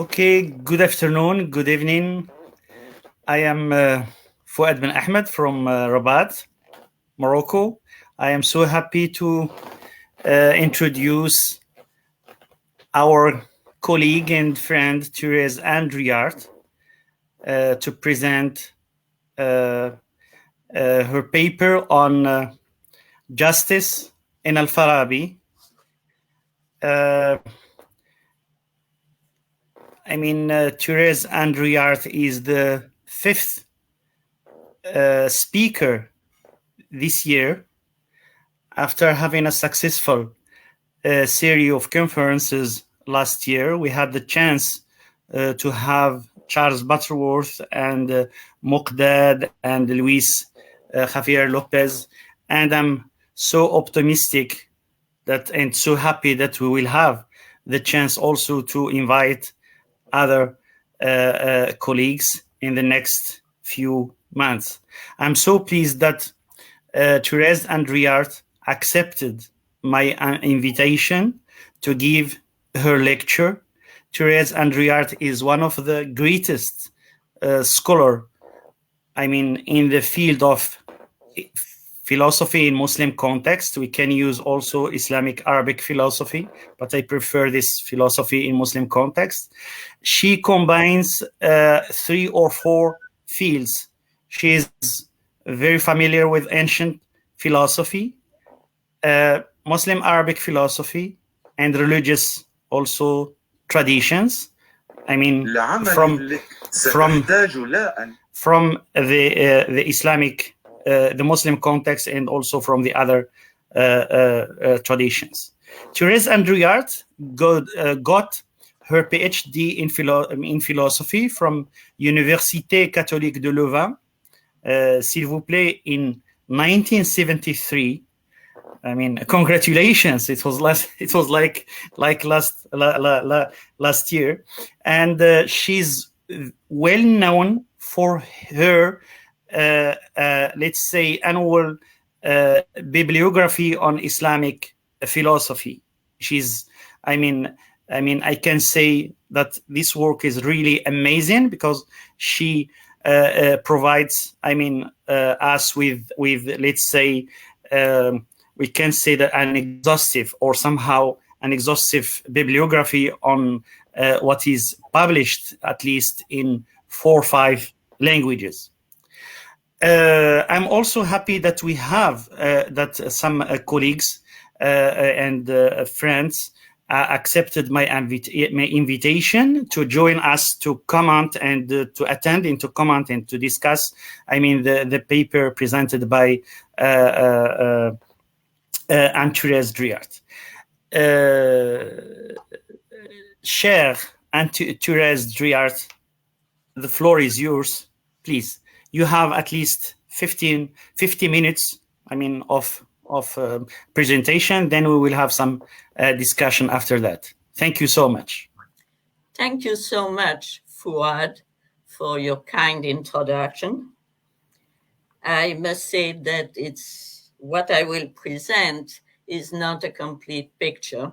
Okay, good afternoon, good evening. I am Fouad Ben Ahmed from Rabat, Morocco. I am so happy to introduce our colleague and friend Therese Druart to present her paper on justice in al-Farabi. Therese Druart is the fifth speaker this year after having a successful series of conferences last year. We had the chance to have Charles Butterworth and Muqdad and Luis Javier Lopez, and I'm so optimistic and so happy that we will have the chance also to invite other colleagues in the next few months. I'm so pleased that Therese Druart accepted my invitation to give her lecture. Therese Druart is one of the greatest scholar, in the field of philosophy in Muslim context. We can use also Islamic Arabic philosophy, but I prefer this philosophy in Muslim context. She combines 3 or 4 fields. She is very familiar with ancient philosophy, Muslim Arabic philosophy, and religious also traditions. From the Islamic, the Muslim context, and also from the other traditions. Therese Druart got her PhD in philosophy from Université Catholique de Louvain, s'il vous plaît, in 1973. Congratulations! It was last year, and she's well known for her, let's say, annual bibliography on Islamic philosophy. I can say that this work is really amazing because she provides, us with, let's say, we can say that an exhaustive bibliography on what is published at least in 4 or 5 languages. I'm also happy that we have that some colleagues and friends accepted my invitation to join us to comment and to attend and to comment and to discuss the paper presented by Anne-Therese Druart. Cher Anne-Therese Druart, the floor is yours, please. You have at least 50 minutes, of presentation. Then we will have some discussion after that. Thank you so much. Thank you so much, Fouad, for your kind introduction. I must say that what I will present is not a complete picture,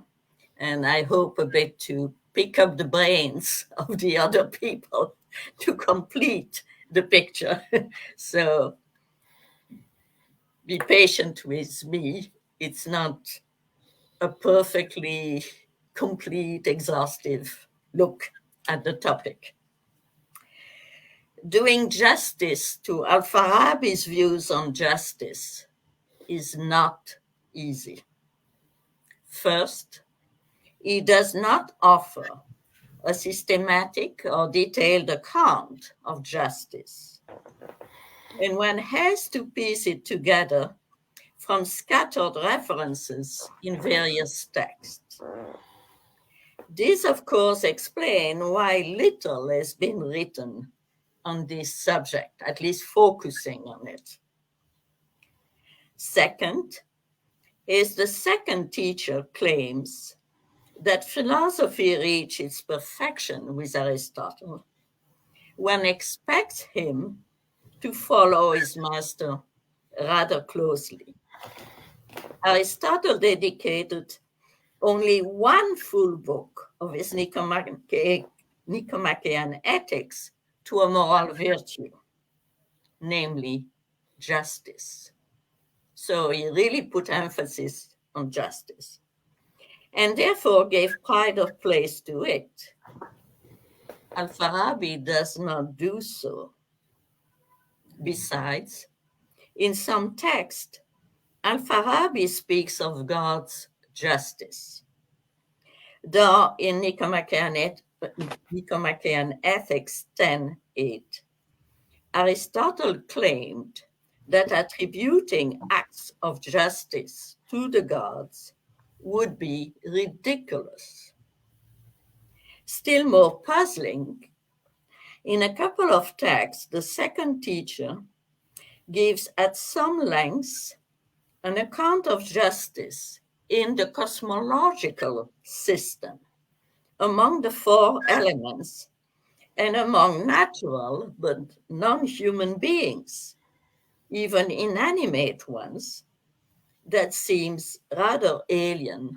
and I hope a bit to pick up the brains of the other people to complete the picture. So be patient with me. It's not a perfectly complete, exhaustive look at the topic. Doing justice to al-Farabi's views on justice is not easy. First, he does not offer a systematic or detailed account of justice. And one has to piece it together from scattered references in various texts. This, of course, explains why little has been written on this subject, at least focusing on it. Second, is the second teacher claims that philosophy reached its perfection with Aristotle. One expects him to follow his master rather closely. Aristotle dedicated only one full book of his Nicomachean ethics to a moral virtue, namely justice. So he really put emphasis on justice and therefore gave pride of place to it. Al-Farabi does not do so. Besides, in some text, Al-Farabi speaks of God's justice. Though in Nicomachean Ethics 10:8, Aristotle claimed that attributing acts of justice to the gods would be ridiculous. Still more puzzling, in a couple of texts, the second teacher gives at some length an account of justice in the cosmological system among the four elements and among natural but non-human beings, even inanimate ones, that seems rather alien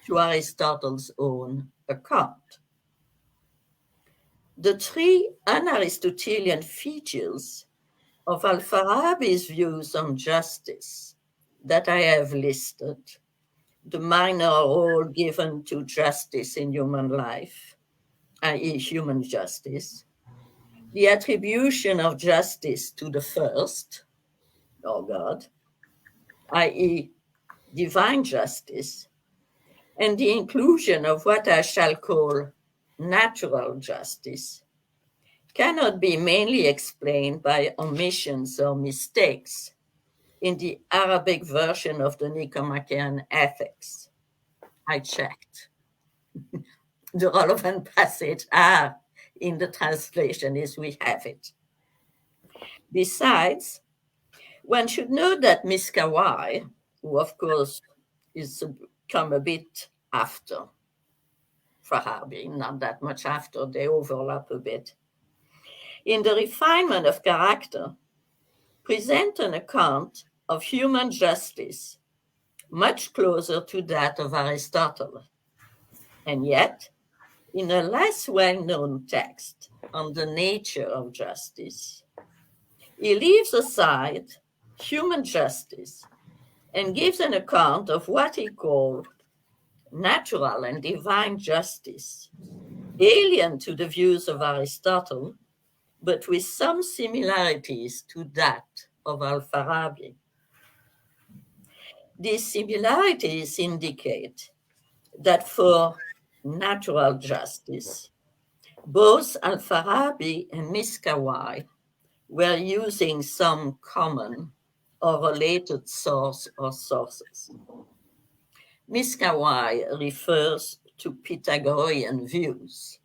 to Aristotle's own account. The three un-Aristotelian features of al-Farabi's views on justice that I have listed, the minor role given to justice in human life, i.e. human justice, the attribution of justice to the first, or God, i.e. divine justice, and the inclusion of what I shall call natural justice, cannot be mainly explained by omissions or mistakes in the Arabic version of the Nicomachean Ethics. I checked. The relevant passage are in the translation as we have it. Besides, one should know that Miskawai, who of course is come a bit after Farabi, not that much after, they overlap a bit, in the refinement of character, present an account of human justice much closer to that of Aristotle. And yet, in a less well-known text on the nature of justice, he leaves aside human justice and gives an account of what he called natural and divine justice, alien to the views of Aristotle, but with some similarities to that of al-Farabi. These similarities indicate that for natural justice, both al-Farabi and Miskawai were using some common or related source or sources. Miskawai refers to Pythagorean views.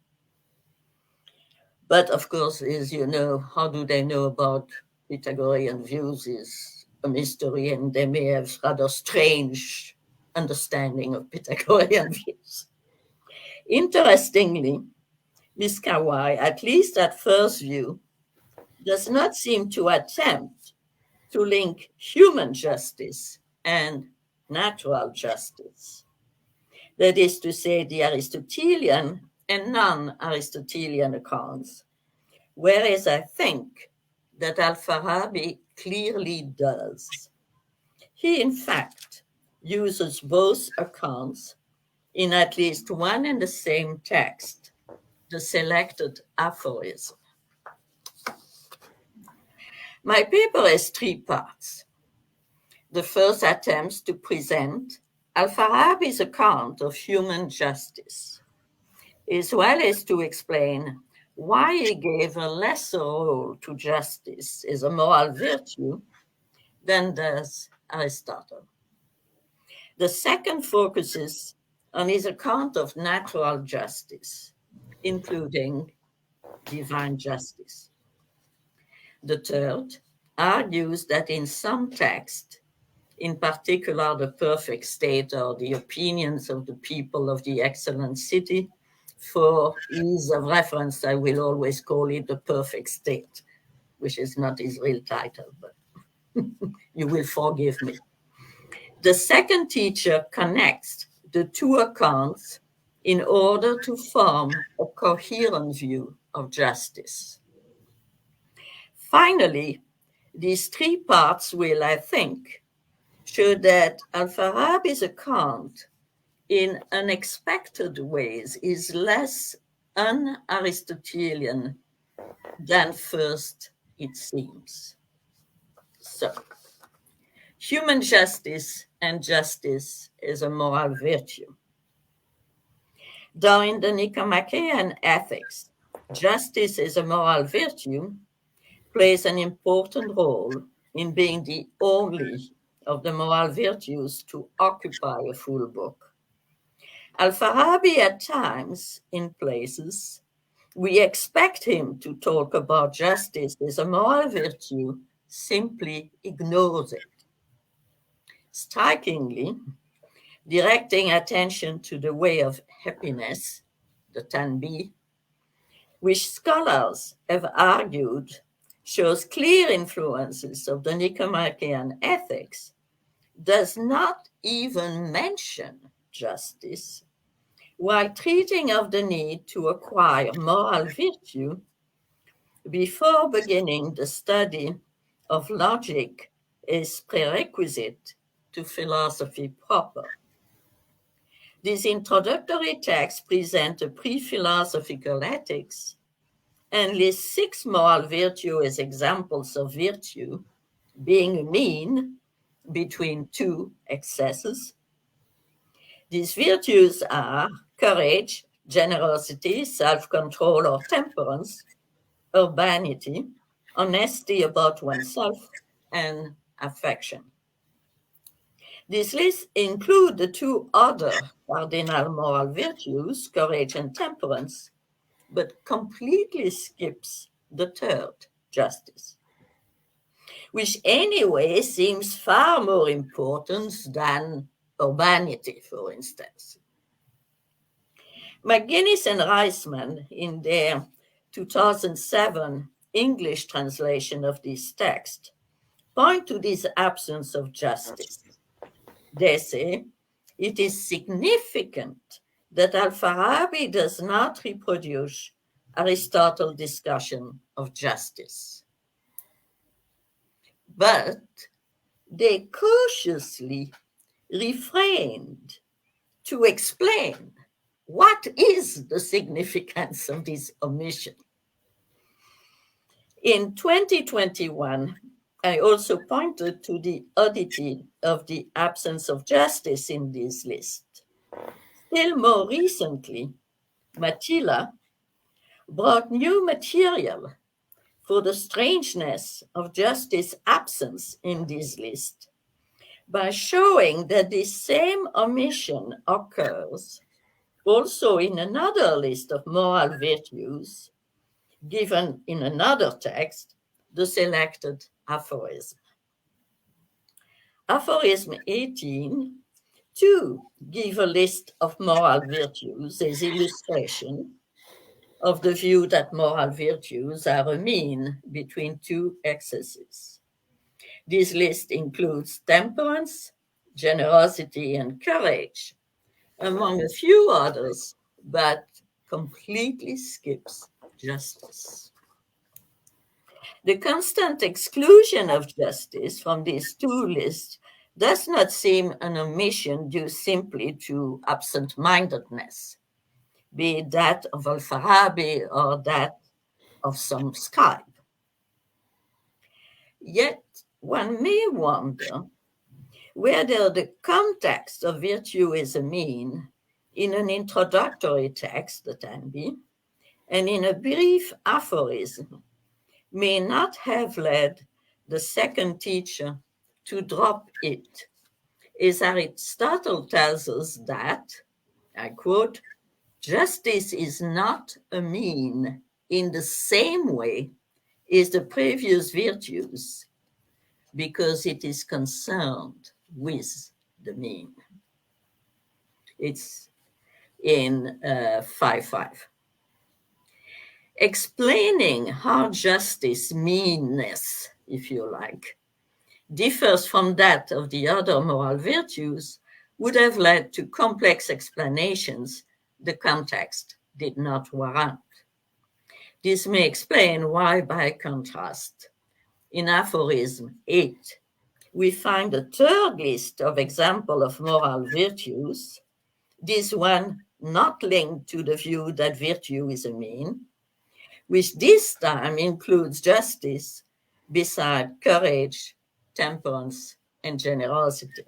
But of course, as you know, how do they know about Pythagorean views is a mystery, and they may have rather strange understanding of Pythagorean views. Interestingly, Miskawai, at least at first view, does not seem to attempt to link human justice and natural justice. That is to say, the Aristotelian and non-Aristotelian accounts, whereas I think that al-Farabi clearly does. He, in fact, uses both accounts in at least one and the same text, the selected aphorism. My paper has three parts. The first attempts to present al-Farabi's account of human justice, as well as to explain why he gave a lesser role to justice as a moral virtue than does Aristotle. The second focuses on his account of natural justice, including divine justice. The third argues that in some texts, in particular the perfect state or the opinions of the people of the excellent city, for ease of reference, I will always call it the perfect state, which is not his real title, but you will forgive me. The second teacher connects the two accounts in order to form a coherent view of justice. Finally, these three parts will, I think, show that al-Farabi's account in unexpected ways is less un-Aristotelian than first it seems. So, human justice and justice is a moral virtue. Though in the Nicomachean ethics, justice is a moral virtue, plays an important role in being the only of the moral virtues to occupy a full book. Al-Farabi at times, in places, we expect him to talk about justice as a moral virtue, simply ignores it. Strikingly, directing attention to the way of happiness, the tanbi, which scholars have argued shows clear influences of the Nicomachean ethics, does not even mention justice, while treating of the need to acquire moral virtue before beginning the study of logic is prerequisite to philosophy proper. These introductory texts present a pre-philosophical ethics and list 6 moral virtues as examples of virtue, being a mean between 2 excesses. These virtues are courage, generosity, self-control or temperance, urbanity, honesty about oneself, and affection. This list includes the 2 other cardinal moral virtues, courage and temperance, but completely skips the 3rd, justice, which anyway seems far more important than urbanity, for instance. McGuinness and Reisman, in their 2007 English translation of this text, point to this absence of justice. They say it is significant that al-Farabi does not reproduce Aristotle's discussion of justice. But they cautiously refrained to explain what is the significance of this omission. In 2021, I also pointed to the oddity of the absence of justice in this list. Still more recently, Matila brought new material for the strangeness of justice absence in this list by showing that this same omission occurs also in another list of moral virtues given in another text, the selected aphorism. Aphorism 18 to give a list of moral virtues as illustration of the view that moral virtues are a mean between 2 excesses. This list includes temperance, generosity, and courage, among a few others, but completely skips justice. The constant exclusion of justice from these 2 lists does not seem an omission due simply to absent-mindedness, be it that of al-Farabi or that of some scribe. Yet one may wonder whether the context of virtue is a mean in an introductory text, the Tanbi, and in a brief aphorism may not have led the second teacher to drop it, as Aristotle tells us that, I quote, justice is not a mean in the same way as the previous virtues, because it is concerned with the mean. It's in 5.5. Explaining how justice meanness, if you like, differs from that of the other moral virtues would have led to complex explanations the context did not warrant. This may explain why, by contrast, in aphorism 8, we find a third list of examples of moral virtues, this one not linked to the view that virtue is a mean, which this time includes justice beside courage, temperance, and generosity.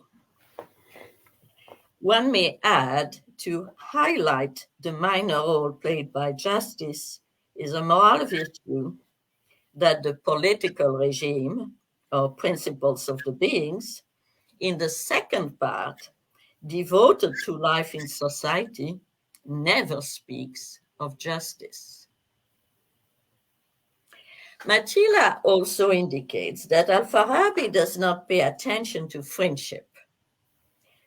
One may add, to highlight the minor role played by justice is a moral virtue that the political regime or principles of the beings in the second part, devoted to life in society, never speaks of justice. Matila also indicates that al-Farabi does not pay attention to friendship,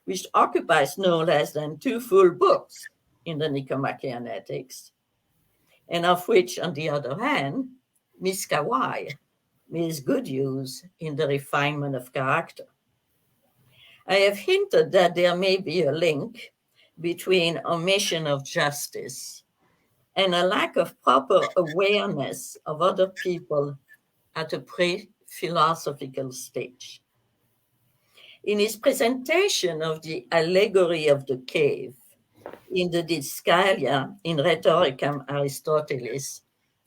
which occupies no less than 2 full books in the Nicomachean Ethics, and of which, on the other hand, miskawai means good use in the refinement of character. I have hinted that there may be a link between omission of justice and a lack of proper awareness of other people at a pre-philosophical stage. In his presentation of the allegory of the cave in the Didskalia in Rhetoricam Aristotelis,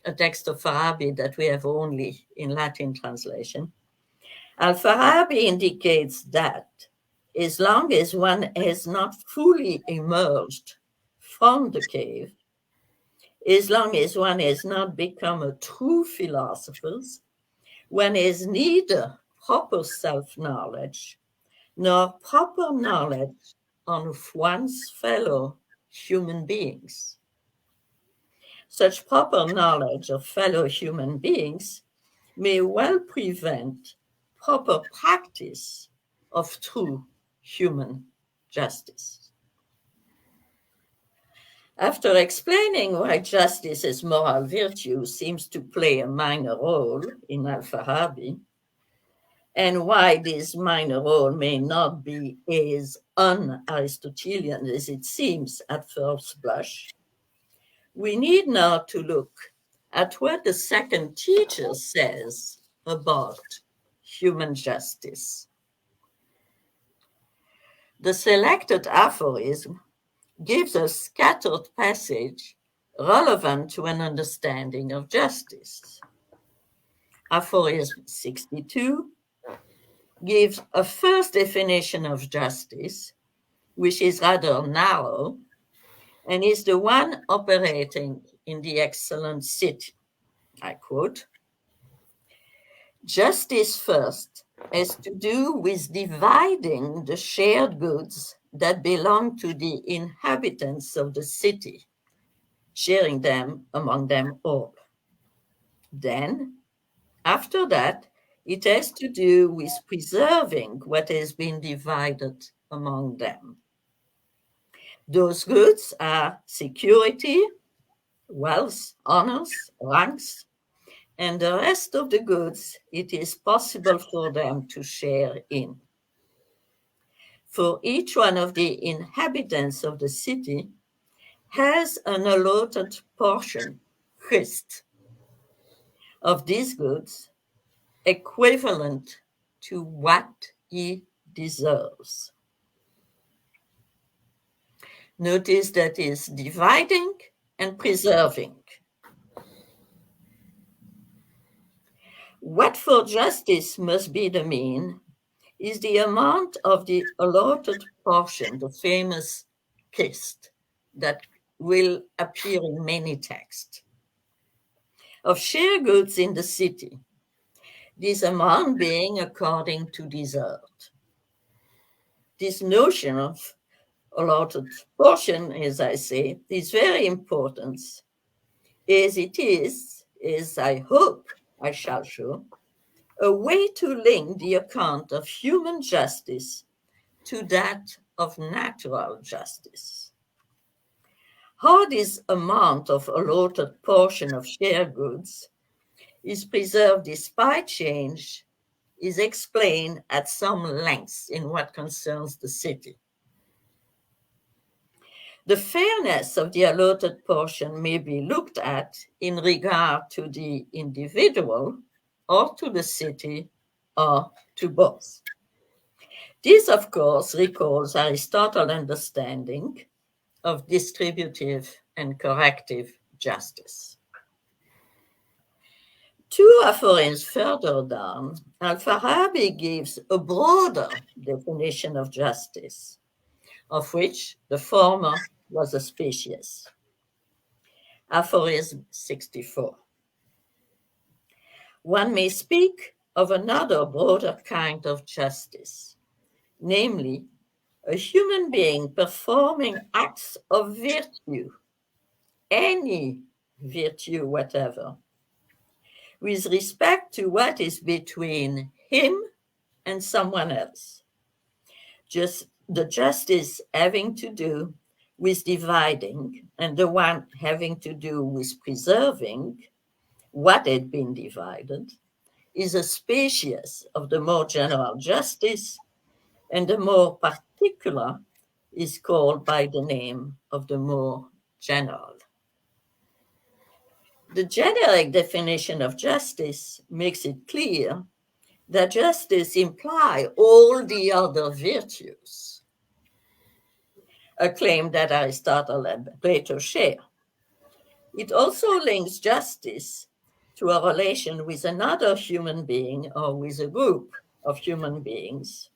a text of Farabi that we have only in Latin translation, al-Farabi indicates that as long as one has not fully emerged from the cave, as long as one has not become a true philosopher, one has neither proper self-knowledge nor proper knowledge of one's fellow human beings. Such proper knowledge of fellow human beings may well prevent proper practice of true human justice. After explaining why justice as moral virtue seems to play a minor role in al-Farabi, and why this minor role may not be as un-Aristotelian as it seems at first blush, we need now to look at what the second teacher says about human justice. The selected aphorism gives a scattered passage relevant to an understanding of justice. Aphorism 62 gives a first definition of justice, which is rather narrow, and is the one operating in the excellent city. I quote, "Justice first has to do with dividing the shared goods that belong to the inhabitants of the city, sharing them among them all. Then, after that, it has to do with preserving what has been divided among them. Those goods are security, wealth, honors, ranks, and the rest of the goods it is possible for them to share in. For each one of the inhabitants of the city has an allotted portion, chist, of these goods, equivalent to what he deserves." Notice that is dividing and preserving. What for justice must be the mean is the amount of the allotted portion, the famous kist, that will appear in many texts, of share goods in the city, this amount being according to desert. This notion of allotted portion, as I say, is very important, as it is, as I hope I shall show, a way to link the account of human justice to that of natural justice. How this amount of allotted portion of share goods is preserved despite change is explained at some length in what concerns the city. The fairness of the allotted portion may be looked at in regard to the individual or to the city or to both. This, of course, recalls Aristotle's understanding of distributive and corrective justice. Two aphorisms further down, al-Farabi gives a broader definition of justice, of which the former was a species. Aphorism 64. One may speak of another broader kind of justice, namely a human being performing acts of virtue, any virtue whatever, with respect to what is between him and someone else. Just the justice having to do with dividing and the one having to do with preserving what had been divided is a species of the more general justice, and the more particular is called by the name of the more general. The generic definition of justice makes it clear that justice implies all the other virtues, a claim that Aristotle and Plato share. It also links justice to a relation with another human being or with a group of human beings.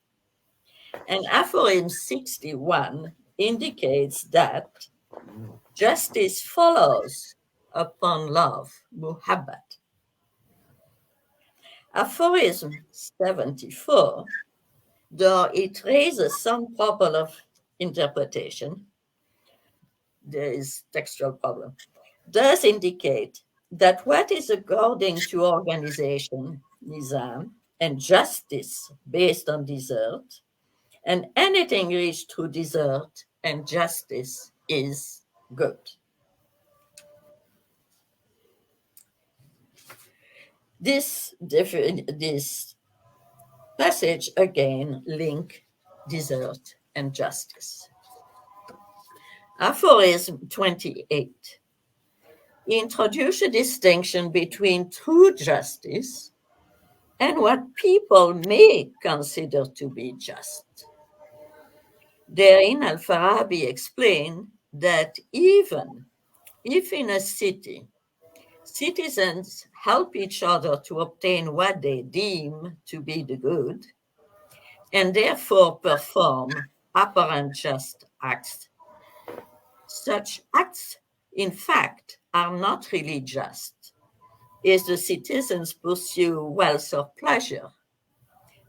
And aphorism 61 indicates that justice follows upon love, muhabbat. Aphorism 74, though it raises some problem of interpretation, there is textual problem, does indicate that what is according to organization, nizam, and justice based on desert, and anything reached through desert and justice is good. This passage again link desert and justice. Aphorism 28 introduce a distinction between true justice and what people may consider to be just. Therein, al-Farabi explained that even if in a city, citizens help each other to obtain what they deem to be the good, and therefore perform apparent just acts, such acts, in fact, are not really just, as the citizens pursue wealth or pleasure,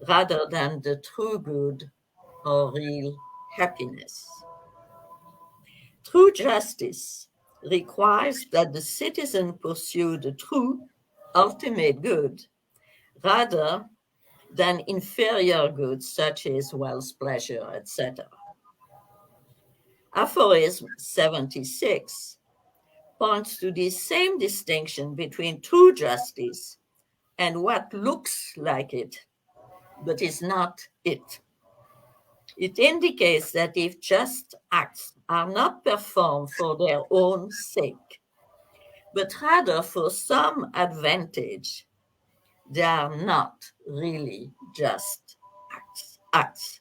rather than the true good or real happiness. True justice requires that the citizen pursue the true, ultimate good, rather than inferior goods such as wealth, pleasure, etc. Aphorism 76 points to the same distinction between true justice and what looks like it, but is not it. It indicates that if just acts are not performed for their own sake, but rather for some advantage, they are not really just acts.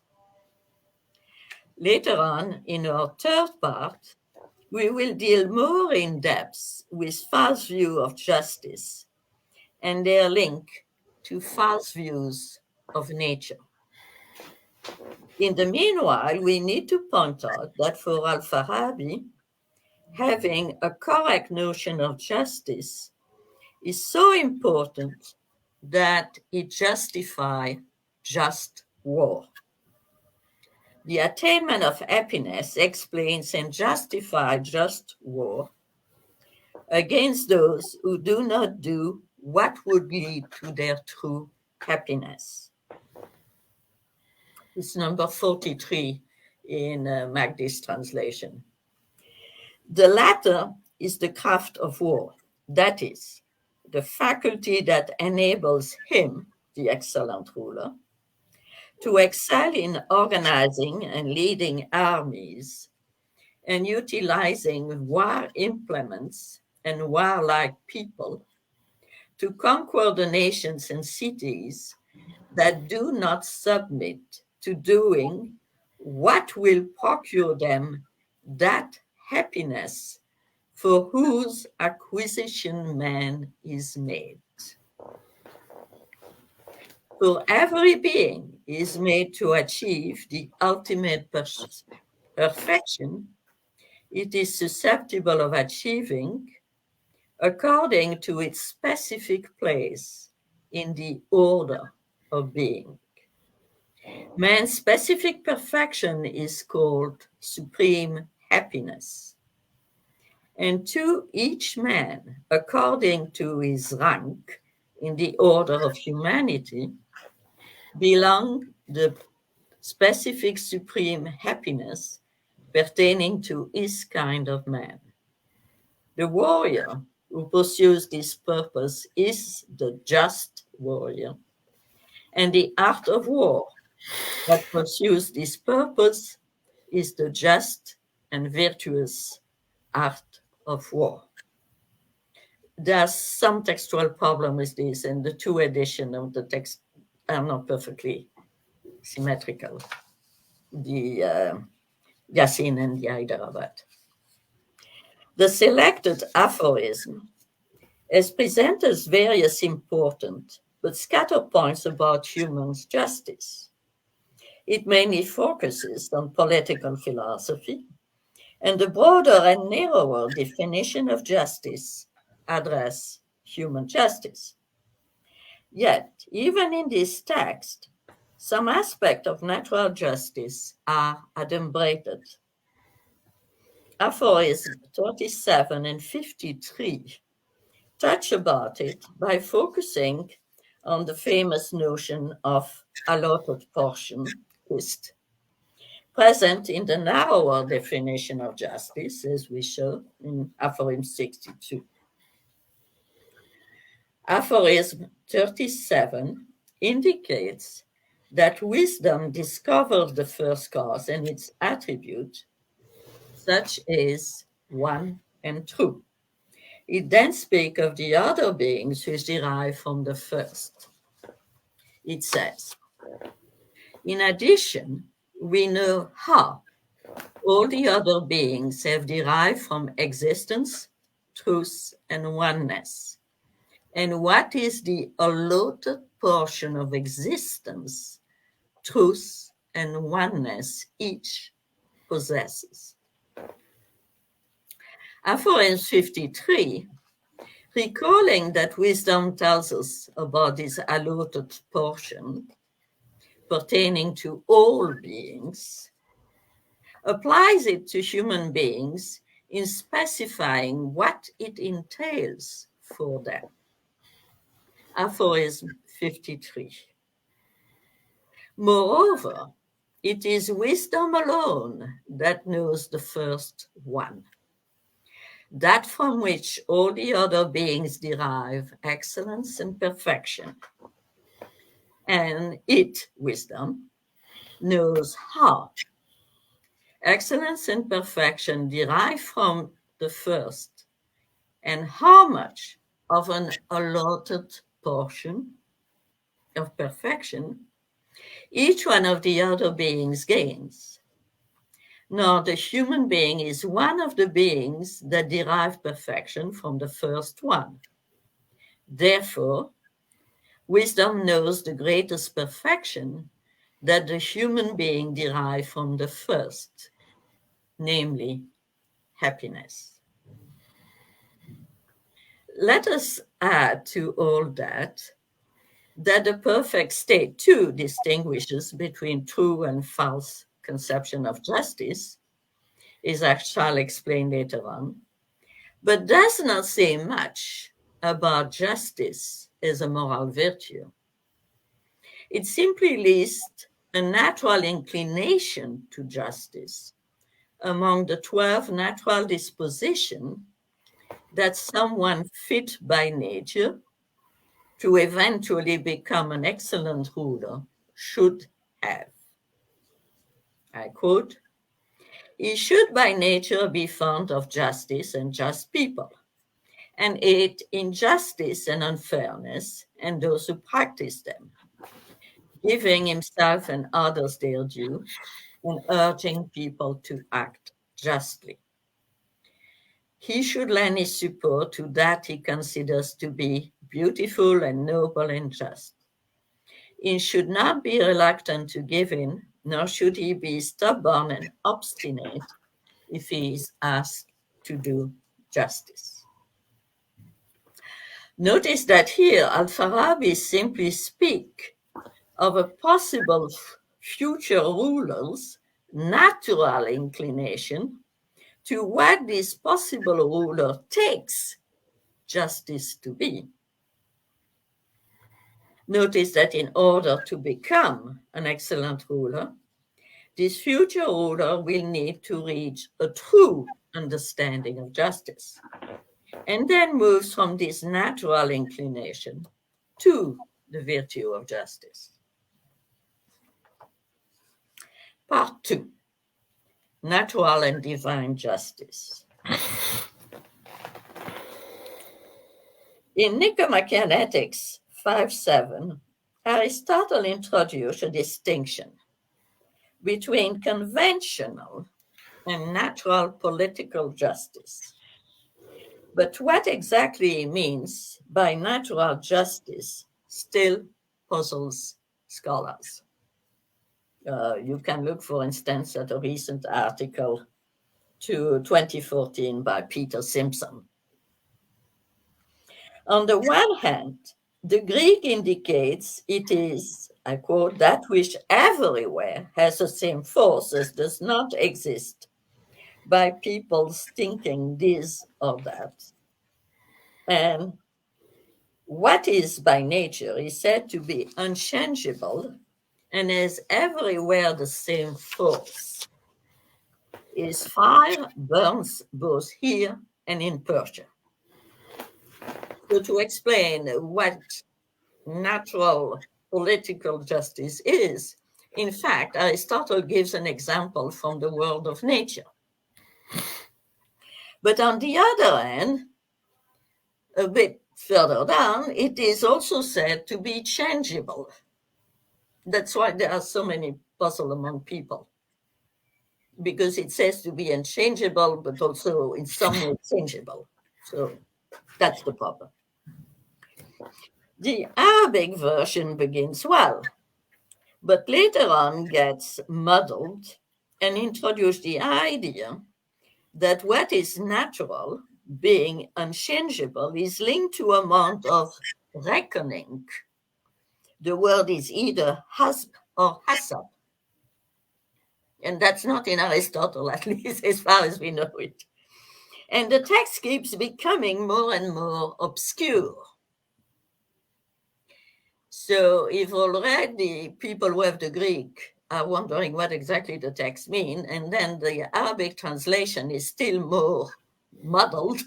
Later on, in our third part, we will deal more in depth with false view of justice and their link to false views of nature. In the meanwhile, we need to point out that for al-Farabi, having a correct notion of justice is so important that it justifies just war. The attainment of happiness explains and justifies just war against those who do not do what would lead to their true happiness. It's number 43 in Magdi's translation. The latter is the craft of war, that is, the faculty that enables him, the excellent ruler, to excel in organizing and leading armies and utilizing war implements and warlike people to conquer the nations and cities that do not submit to doing what will procure them that happiness for whose acquisition man is made. For every being is made to achieve the ultimate perfection it is susceptible of achieving according to its specific place in the order of being. Man's specific perfection is called supreme happiness. And to each man, according to his rank in the order of humanity, belong the specific supreme happiness pertaining to his kind of man. The warrior who pursues this purpose is the just warrior, and the art of war that pursues this purpose is the just and virtuous art of war. There's some textual problem with this, and the two editions of the text are not perfectly symmetrical, the Yassin and the Hyderabad. The selected aphorism as presents various important but scattered points about human justice. It mainly focuses on political philosophy, and the broader and narrower definition of justice address human justice. Yet, even in this text, some aspects of natural justice are adumbrated. Aphorisms 37 and 53 touch about it by focusing on the famous notion of allotted portion, twist, present in the narrower definition of justice, as we show in Aphorism 62. Aphorism 37 indicates that wisdom discovers the first cause and its attribute, such as one and true. It then speaks of the other beings which derive from the first. It says, in addition, we know how all the other beings have derived from existence, truth, and oneness, and what is the allotted portion of existence, truth, and oneness each possesses. Aphorism 53, recalling that wisdom tells us about this allotted portion pertaining to all beings, applies it to human beings in specifying what it entails for them. Aphorism 53. Moreover, it is wisdom alone that knows the first one, that from which all the other beings derive excellence and perfection. And it, wisdom, knows how excellence and perfection derive from the first, and how much of an allotted portion of perfection each one of the other beings gains. Now, the human being is one of the beings that derive perfection from the first one. Therefore, wisdom knows the greatest perfection that the human being derives from the first, namely happiness. Let us add to all that the perfect state too distinguishes between true and false conception of justice, as I shall explain later on, but does not say much about justice as a moral virtue. It simply lists a natural inclination to justice among the 12 natural dispositions that someone fit by nature to eventually become an excellent ruler should have. I quote, He should by nature be fond of justice and just people, and hate injustice and unfairness and those who practice them, giving himself and others their due and urging people to act justly. He should lend his support to that he considers to be beautiful and noble and just. He should not be reluctant to give in, nor should he be stubborn and obstinate if he is asked to do justice. Notice that here al-Farabi simply speaks of a possible future ruler's natural inclination to what this possible ruler takes justice to be. Notice that in order to become an excellent ruler, this future ruler will need to reach a true understanding of justice, and then moves from this natural inclination to the virtue of justice. Part 2, Natural and Divine Justice. In Nicomacheanetics 5:7, Aristotle introduced a distinction between conventional and natural political justice. But what exactly he means by natural justice still puzzles scholars. You can look, for instance, at a recent article to 2014 by Peter Simpson. On the one hand, the Greek indicates it is, I quote, that which everywhere has the same force as does not exist by people's thinking this or that. And what is by nature is said to be unchangeable and has everywhere the same force. Is fire burns both here and in Persia. So to explain what natural political justice is, in fact, Aristotle gives an example from the world of nature. But on the other hand, a bit further down, it is also said to be changeable. That's why there are so many puzzles among people, because it says to be unchangeable, but also in some way changeable. So that's the problem. The Arabic version begins well, but later on gets muddled and introduces the idea that what is natural, being unchangeable, is linked to a amount of reckoning. The word is either hasb or hasab. And that's not in Aristotle, at least as far as we know it. And the text keeps becoming more and more obscure. So if already people who have the Greek are wondering what exactly the text means, and then the Arabic translation is still more muddled,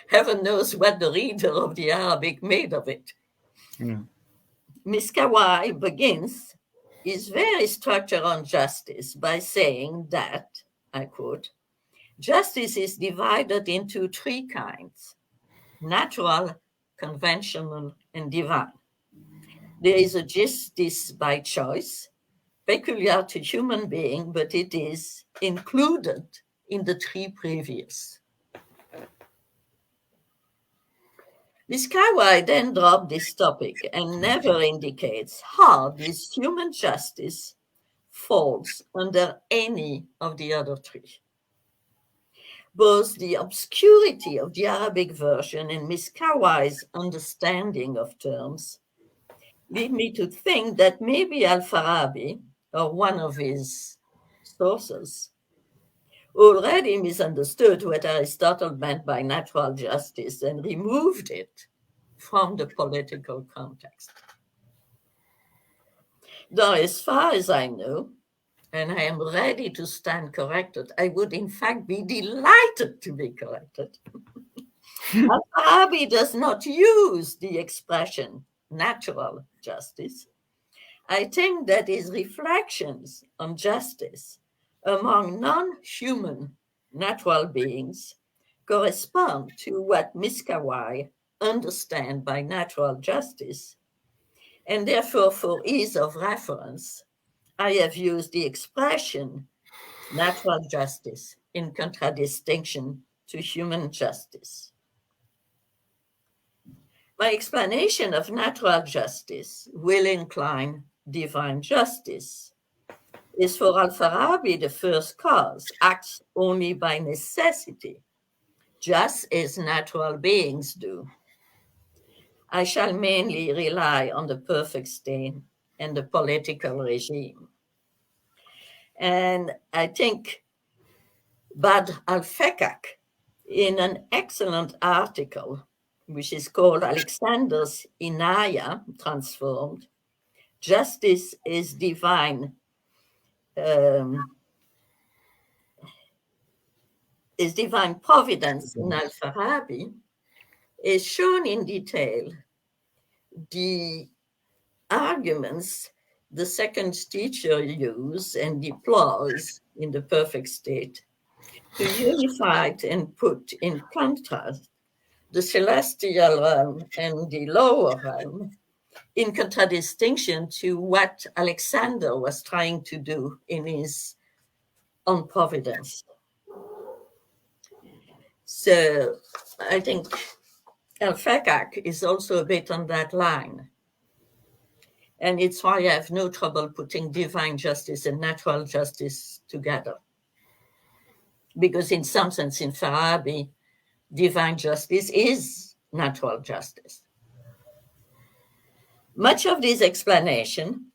heaven knows what the reader of the Arabic made of it. Yeah. Miskawai begins his very structure on justice by saying that, I quote, justice is divided into three kinds: natural, conventional, and divine. There is a justice by choice, peculiar to human being, but it is included in the three previous. Miskawai then dropped this topic and never indicates how this human justice falls under any of the other three. Both the obscurity of the Arabic version and Miskawai's understanding of terms lead me to think that maybe al-Farabi, or one of his sources, already misunderstood what Aristotle meant by natural justice and removed it from the political context. Though, as far as I know, and I am ready to stand corrected, I would in fact be delighted to be corrected. Al-Farabi does not use the expression natural justice. I think that his reflections on justice among non-human natural beings correspond to what Miskawai understand by natural justice, and therefore for ease of reference, I have used the expression natural justice in contradistinction to human justice. My explanation of natural justice will incline divine justice. Is for al-Farabi the first cause, acts only by necessity, just as natural beings do. I shall mainly rely on the perfect state and the political regime. And I think Bad al-Fekak, in an excellent article, which is called Alexander's Inaya, transformed, Justice is Divine, is divine providence in al-Farabi, is shown in detail the arguments the second teacher uses and deploys in the perfect state to unify and put in contrast the celestial realm and the lower realm, in contradistinction to what Alexander was trying to do in his On Providence. So I think al-Fekak is also a bit on that line. And it's why I have no trouble putting divine justice and natural justice together. Because in some sense, in Farabi, divine justice is natural justice. Much of this explanation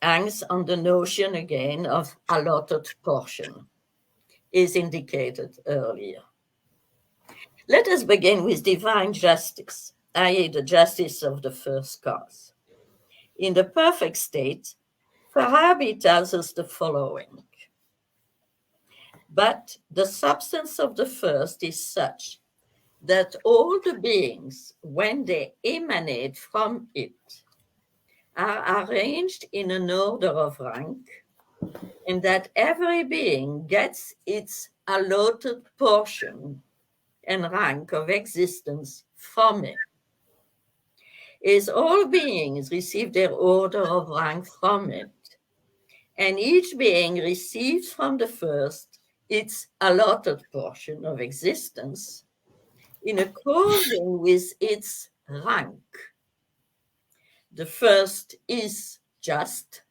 hangs on the notion again of allotted portion, as indicated earlier. Let us begin with divine justice, i.e., the justice of the first cause. In the perfect state, Farabi tells us the following. But the substance of the first is such that all the beings, when they emanate from it, are arranged in an order of rank, and that every being gets its allotted portion and rank of existence from it. As all beings receive their order of rank from it, and each being receives from the first its allotted portion of existence in according with its rank. The first is just,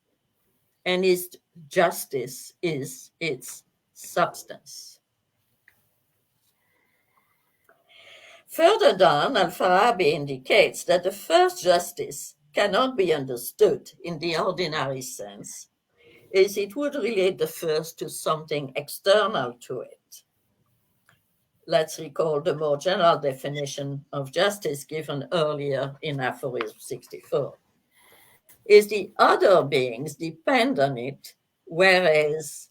and its justice is its substance. Further down, al-Farabi indicates that the first justice cannot be understood in the ordinary sense, as it would relate the first to something external to it. Let's recall the more general definition of justice given earlier in aphorism 64. Is the other beings depend on it, whereas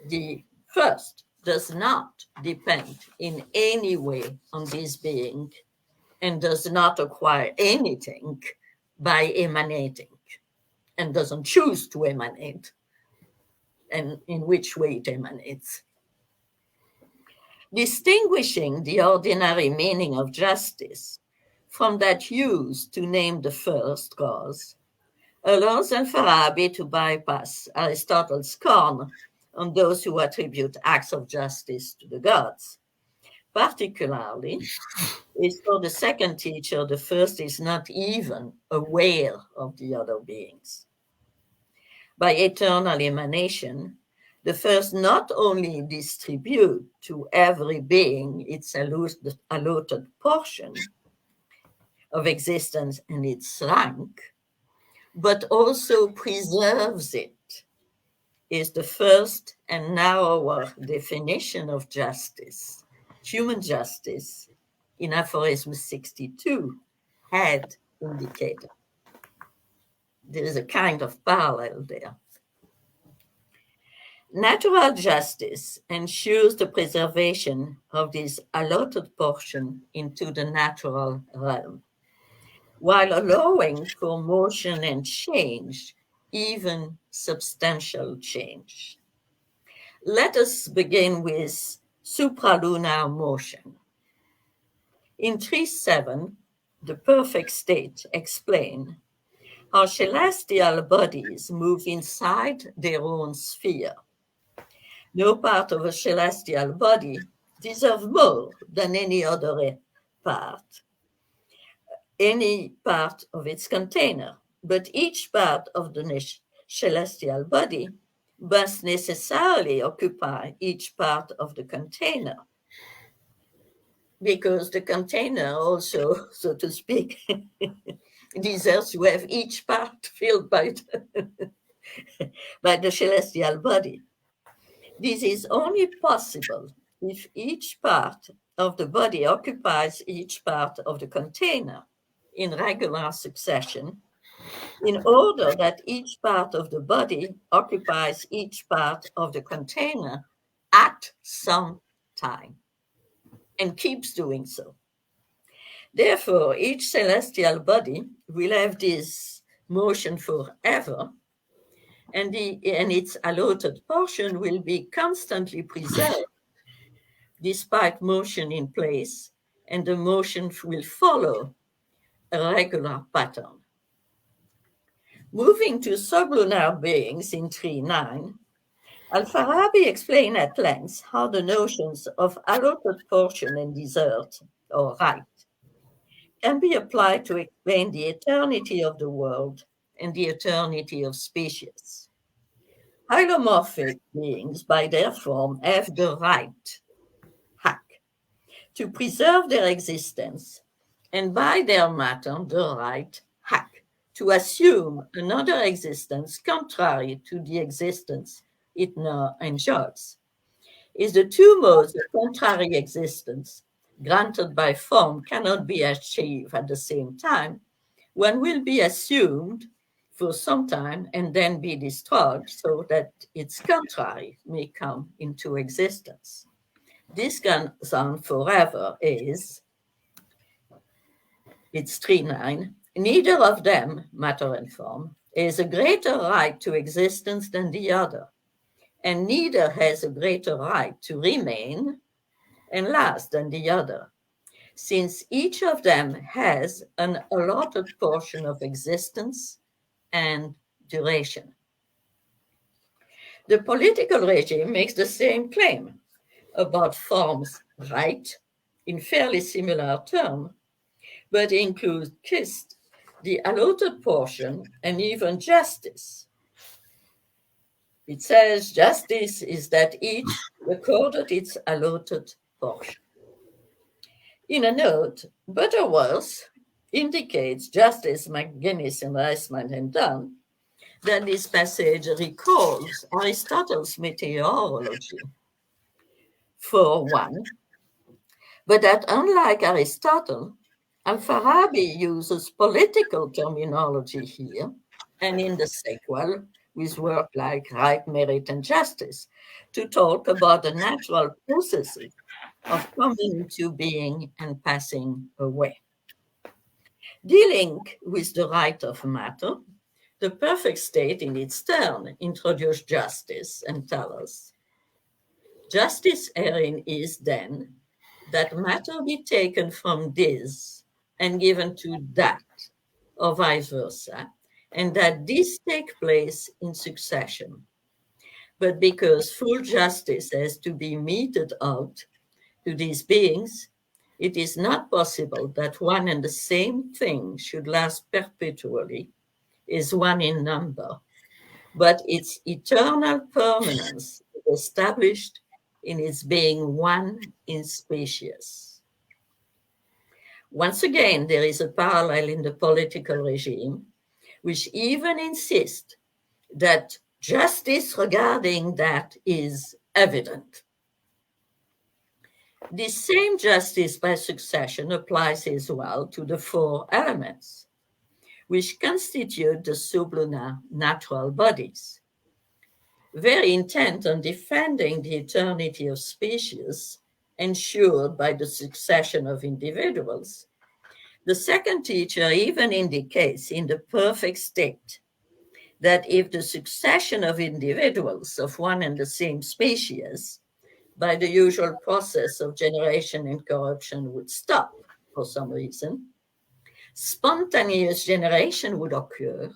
the first does not depend in any way on this being and does not acquire anything by emanating and doesn't choose to emanate, and in which way it emanates. Distinguishing the ordinary meaning of justice from that used to name the first cause allows al-Farabi to bypass Aristotle's scorn on those who attribute acts of justice to the gods. Particularly, is for the second teacher, the first is not even aware of the other beings. By eternal emanation, the first not only distribute to every being its allotted portion of existence and its rank, but also preserves it, is the first and narrower definition of justice, human justice, in aphorism 62 had indicated. There is a kind of parallel there. Natural justice ensures the preservation of this allotted portion into the natural realm, while allowing for motion and change, even substantial change. let us begin with supralunar motion. In 3.7, the perfect state explains how celestial bodies move inside their own sphere. No part of a celestial body deserves more than any other part, any part of its container, but each part of the celestial body must necessarily occupy each part of the container, because the container also, so to speak, deserves to have each part filled by the celestial body. This is only possible if each part of the body occupies each part of the container in regular succession, in order that each part of the body occupies each part of the container at some time and keeps doing so. Therefore, each celestial body will have this motion forever, and its allotted portion will be constantly preserved despite motion in place, and the motion will follow a regular pattern. Moving to sublunar beings in 3.9, al-Farabi explained at length how the notions of allotted portion and desert, or right, can be applied to explain the eternity of the world and the eternity of species. Hylomorphic beings, by their form, have the right, to preserve their existence, and by their matter, the right, to assume another existence contrary to the existence it now enjoys. Is the two modes of contrary existence granted by form cannot be achieved at the same time, one will be assumed for some time and then be destroyed so that its contrary may come into existence. This goes on forever is, it's 3.9, neither of them, matter and form, is a greater right to existence than the other, and neither has a greater right to remain and last than the other, since each of them has an allotted portion of existence and duration. The political regime makes the same claim about form's right in fairly similar terms, but includes the allotted portion and even justice. It says justice is that each recorded its allotted portion. In a note, Butterworth indicates Justice, McGuinness, and Reisman and Dunn that this passage recalls Aristotle's meteorology, for one, but that unlike Aristotle, al-Farabi uses political terminology here and in the sequel with work like Right, Merit, and Justice to talk about the natural processes of coming into being and passing away. Dealing with the right of matter, the perfect state in its turn introduced justice and tells us, justice herein is then that matter be taken from this and given to that, or vice versa, and that this take place in succession. But because full justice has to be meted out to these beings, it is not possible that one and the same thing should last perpetually, is one in number, but its eternal permanence is established in its being one in species. Once again, there is a parallel in the political regime, which even insists that justice regarding that is evident. This same justice by succession applies as well to the four elements, which constitute the sublunar natural bodies. Very intent on defending the eternity of species ensured by the succession of individuals, the second teacher even indicates in the perfect state that if the succession of individuals of one and the same species by the usual process of generation and corruption would stop for some reason, spontaneous generation would occur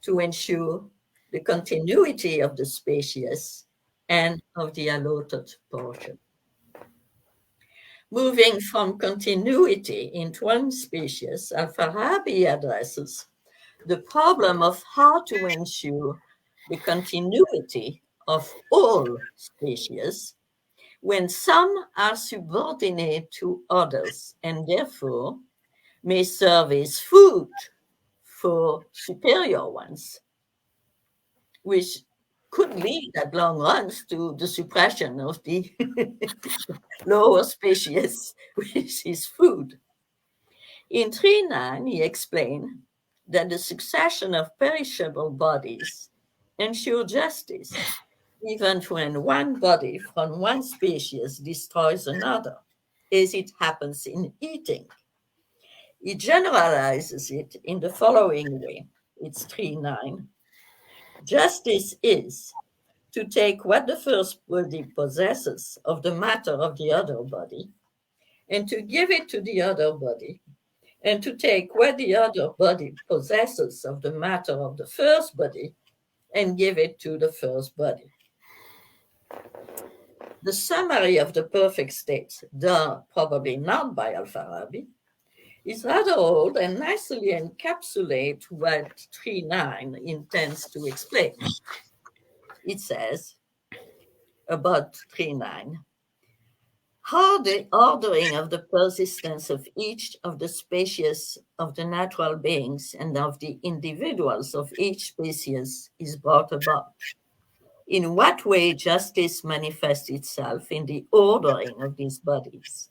to ensure the continuity of the species and of the allotted portion. Moving from continuity in one species, al-Farabi addresses the problem of how to ensure the continuity of all species when some are subordinate to others and therefore may serve as food for superior ones, which could lead at long runs to the suppression of the lower species, which is food. In 3.9, he explained that the succession of perishable bodies ensure justice, even when one body from one species destroys another, as it happens in eating. He generalizes it in the following way. It's 3.9. Justice is to take what the first body possesses of the matter of the other body and to give it to the other body, and to take what the other body possesses of the matter of the first body and give it to the first body. The summary of the perfect state, done probably not by al-Farabi, is rather old and nicely encapsulates what 3.9 intends to explain. It says about 3.9, how the ordering of the persistence of each of the species of the natural beings and of the individuals of each species is brought about. In what way justice manifests itself in the ordering of these bodies,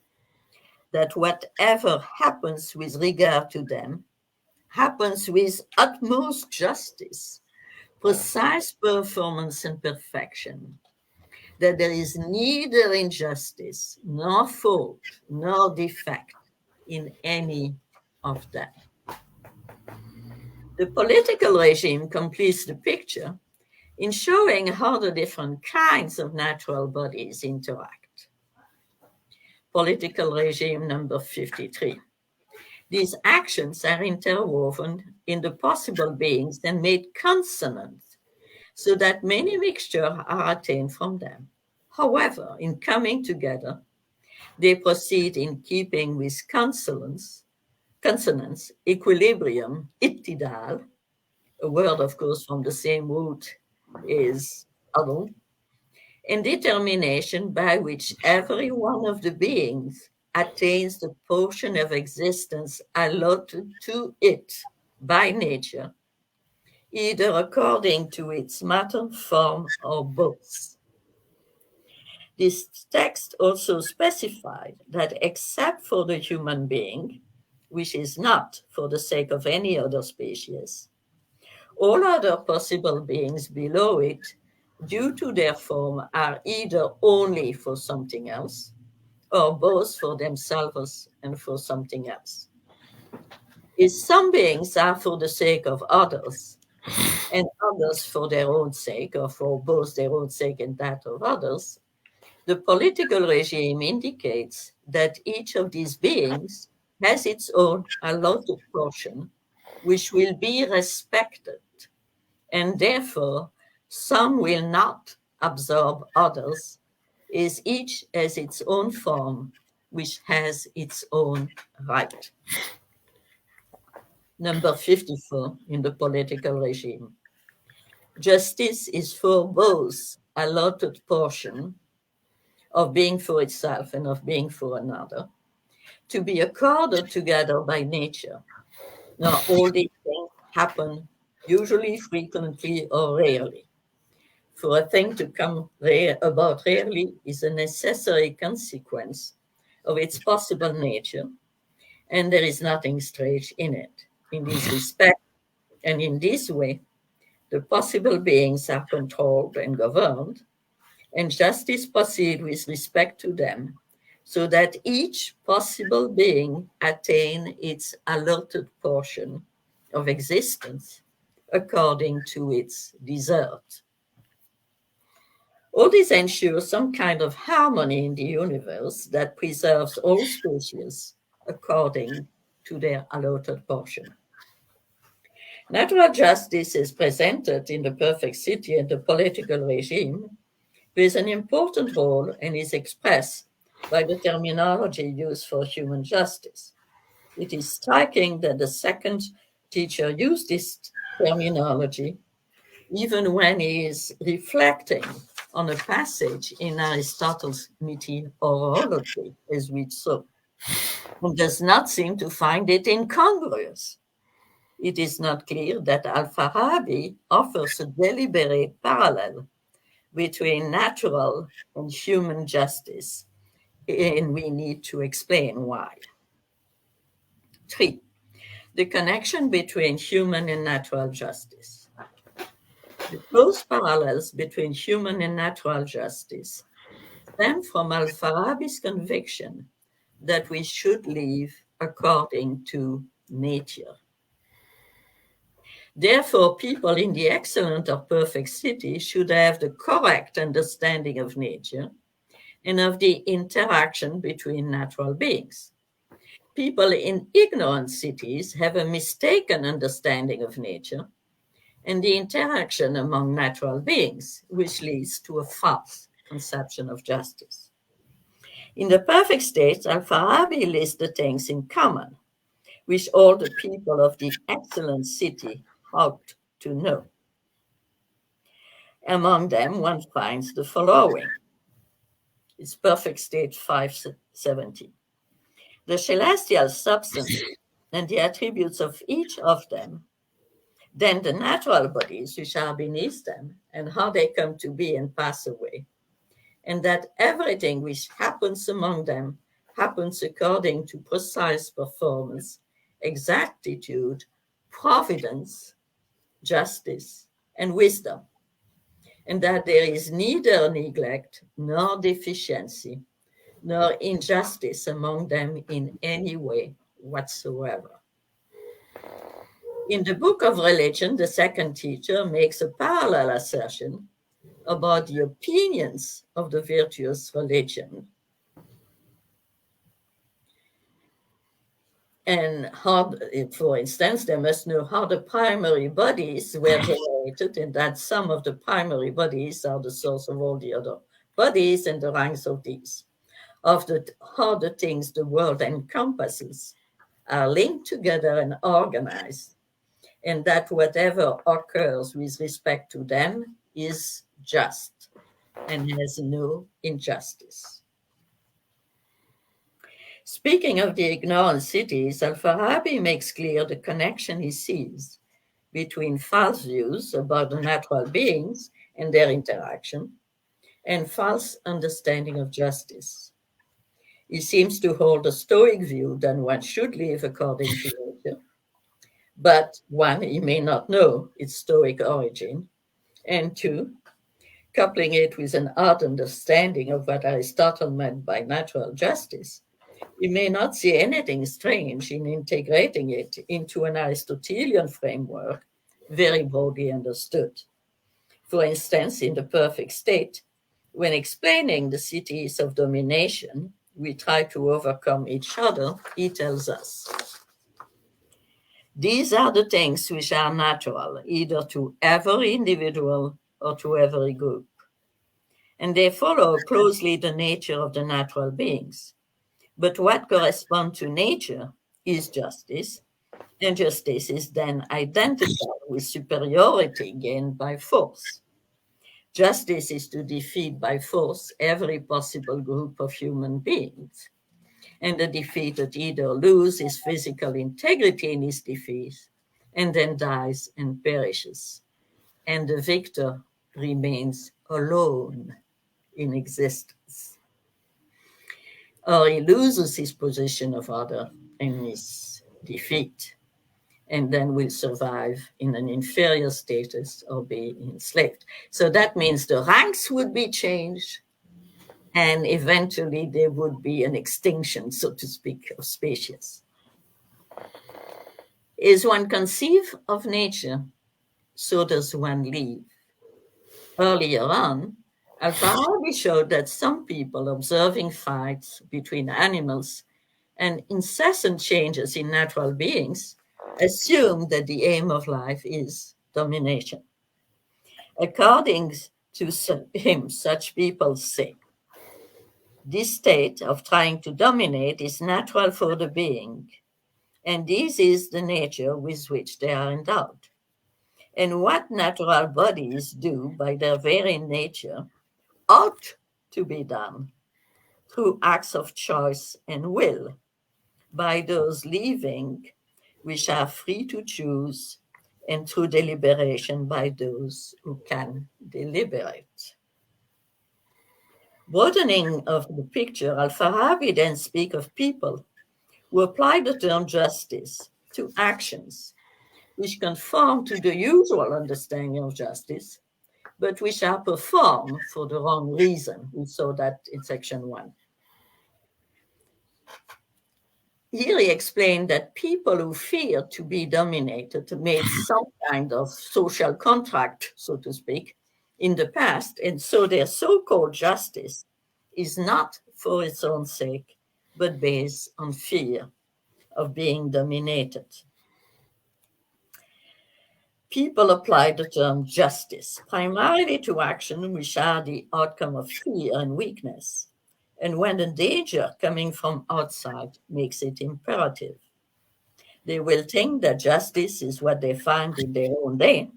that whatever happens with regard to them happens with utmost justice, precise performance and perfection, that there is neither injustice, nor fault, nor defect in any of them. The political regime completes the picture in showing how the different kinds of natural bodies interact. Political regime number 53. These actions are interwoven in the possible beings and made consonant so that many mixtures are attained from them. However, in coming together, they proceed in keeping with consonance, equilibrium, ittidal, a word, of course, from the same root is adl, and determination by which every one of the beings attains the portion of existence allotted to it by nature, either according to its matter, form, or both. This text also specified that except for the human being, which is not for the sake of any other species, all other possible beings below it, due to their form, are either only for something else, or both for themselves and for something else. If some beings are for the sake of others, and others for their own sake, or for both their own sake and that of others, the political regime indicates that each of these beings has its own allotted portion, which will be respected, and therefore some will not absorb others, as each has its own form, which has its own right. Number 54 in the political regime. Justice is for both allotted portion of being for itself and of being for another, to be accorded together by nature. Now, all these things happen usually, frequently, or rarely. For a thing to come about rarely is a necessary consequence of its possible nature, and there is nothing strange in it. In this respect, and in this way, the possible beings are controlled and governed, and justice proceeds with respect to them, so that each possible being attain its allotted portion of existence according to its desert. All this ensures some kind of harmony in the universe that preserves all species according to their allotted portion. Natural justice is presented in the perfect city and the political regime with an important role and is expressed by the terminology used for human justice. It is striking that the second teacher used this terminology even when he is reflecting on a passage in Aristotle's Meteorology, as we saw, and does not seem to find it incongruous. It is not clear that al-Farabi offers a deliberate parallel between natural and human justice, and we need to explain why. 3. The connection between human and natural justice. The close parallels between human and natural justice stem from al-Farabi's conviction that we should live according to nature. Therefore, people in the excellent or perfect city should have the correct understanding of nature and of the interaction between natural beings. People in ignorant cities have a mistaken understanding of nature and the interaction among natural beings, which leads to a false conception of justice. In the perfect state, al-Farabi lists the things in common, which all the people of the excellent city ought to know. Among them, one finds the following. It's perfect state 570. The celestial substance and the attributes of each of them, then the natural bodies which are beneath them, and how they come to be and pass away, and that everything which happens among them happens according to precise performance, exactitude, providence, justice, and wisdom, and that there is neither neglect nor deficiency nor injustice among them in any way whatsoever. In the Book of Religion, the second teacher makes a parallel assertion about the opinions of the virtuous religion and how, for instance, they must know how the primary bodies were generated and that some of the primary bodies are the source of all the other bodies and the ranks of these, of how the things the world encompasses are linked together and organized, and that whatever occurs with respect to them is just and has no injustice. Speaking of the ignorant cities, al-Farabi makes clear the connection he sees between false views about the natural beings and their interaction and false understanding of justice. He seems to hold a Stoic view that one should live according to nature, but one, he may not know its Stoic origin, and two, coupling it with an odd understanding of what Aristotle meant by natural justice, we may not see anything strange in integrating it into an Aristotelian framework, very broadly understood. For instance, in the perfect state, when explaining the cities of domination, we try to overcome each other, he tells us. These are the things which are natural, either to every individual or to every group. And they follow closely the nature of the natural beings. But what corresponds to nature is justice, and justice is then identified with superiority gained by force. Justice is to defeat by force every possible group of human beings, and the defeated either loses his physical integrity in his defeat and then dies and perishes, and the victor remains alone in existence. Or he loses his position of honor in his defeat, and then will survive in an inferior status or be enslaved. So that means the ranks would be changed, and eventually there would be an extinction, so to speak, of species. As one conceives of nature, so does one leave. Earlier on, al-Farabi showed that some people observing fights between animals and incessant changes in natural beings assume that the aim of life is domination. According to him, such people say, this state of trying to dominate is natural for the being, and this is the nature with which they are endowed. And what natural bodies do by their very nature ought to be done through acts of choice and will by those living which are free to choose, and through deliberation by those who can deliberate. Broadening of the picture, al-Farabi then speaks of people who apply the term justice to actions which conform to the usual understanding of justice, but which are performed for the wrong reason. We saw that in section 1. Here he explained that people who fear to be dominated made some kind of social contract, so to speak, in the past, and so their so-called justice is not for its own sake, but based on fear of being dominated. People apply the term justice primarily to actions which are the outcome of fear and weakness, and when the danger coming from outside makes it imperative. They will think that justice is what they find in their own day,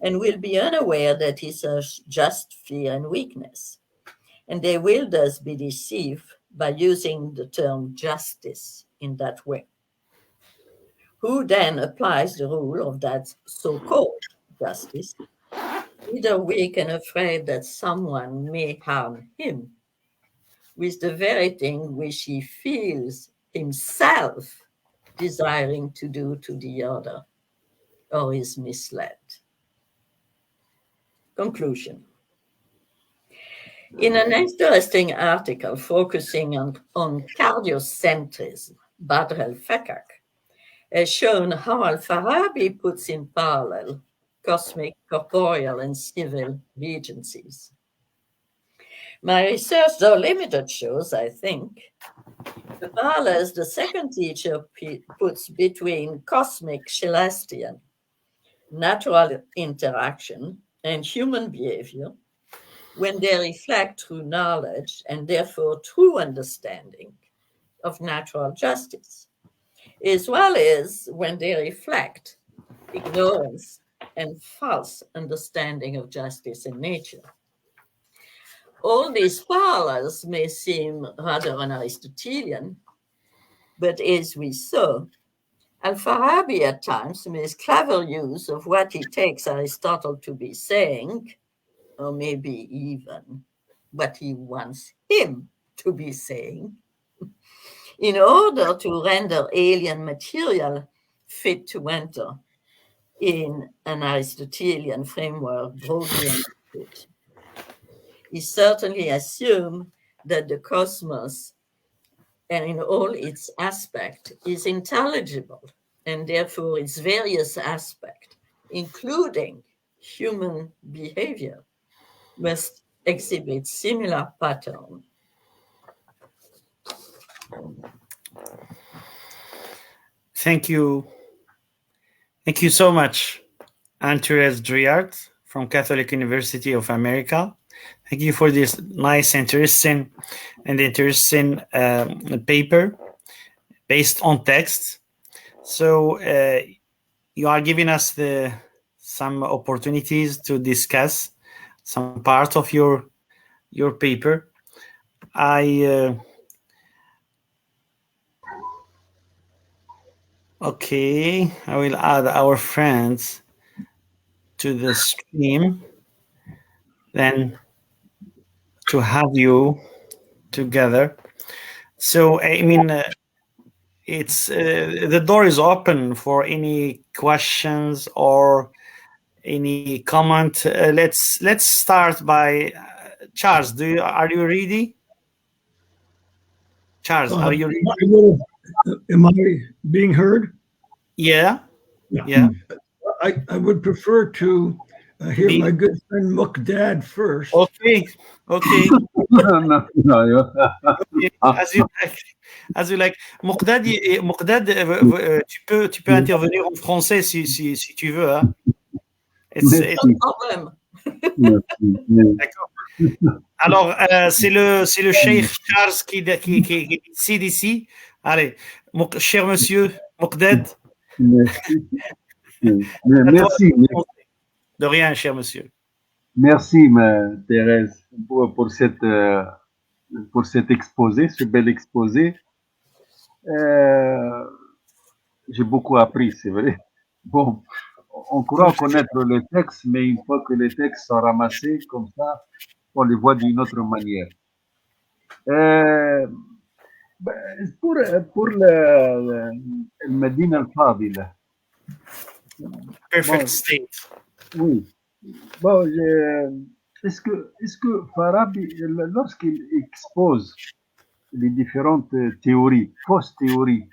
and will be unaware that it's a just fear and weakness. And they will thus be deceived by using the term justice in that way. Who then applies the rule of that so-called justice, either weak and afraid that someone may harm him, with the very thing which he feels himself desiring to do to the other, or is misled. Conclusion. In an interesting article focusing on cardiocentrism, Badr el-Fakak has shown how al-Farabi puts in parallel cosmic, corporeal, and civil regencies. My research, though limited, shows, I think, the parallels the second teacher puts between cosmic, celestial, natural interaction and human behavior when they reflect through knowledge and therefore true understanding of natural justice, as well as when they reflect ignorance and false understanding of justice in nature. All these parallels may seem rather un-Aristotelian, but as we saw, al-Farabi at times makes clever use of what he takes Aristotle to be saying, or maybe even what he wants him to be saying, in order to render alien material fit to enter in an Aristotelian framework broadly understood. He certainly assumed that the cosmos, and in all its aspects, is intelligible, and therefore its various aspects, including human behavior, must exhibit similar pattern. Thank you. Thank you so much, Anne-Therese Druart from Catholic University of America. Thank you for this nice, interesting paper based on text. So you are giving us some opportunities to discuss some part of your paper. Okay, I will add our friends to the stream, then to have you together. So, I mean, it's the door is open for any questions or any comment. Let's start by Charles. Are you ready? Charles, are you ready? Am I being heard? Yeah. I would prefer to hear my good friend Muqdad first. Okay. Non, non, As you like. Muqdad, tu peux intervenir en français si tu veux. Hein? merci. No problem. Merci. D'accord. Alors, c'est le Cheikh Charles qui décide ici. Allez, cher monsieur Muqdad. Merci. Merci. De rien, cher monsieur. Merci, Thérèse, pour cet exposé, ce bel exposé. J'ai beaucoup appris, c'est vrai. Bon, on croit connaître le texte, mais une fois que les textes sont ramassés, comme ça, on les voit d'une autre manière. Pour le Medina al-Fadila. Perfect state. Oui. Bon, est-ce que Farabi, lorsqu'il expose les différentes théories, fausses théories,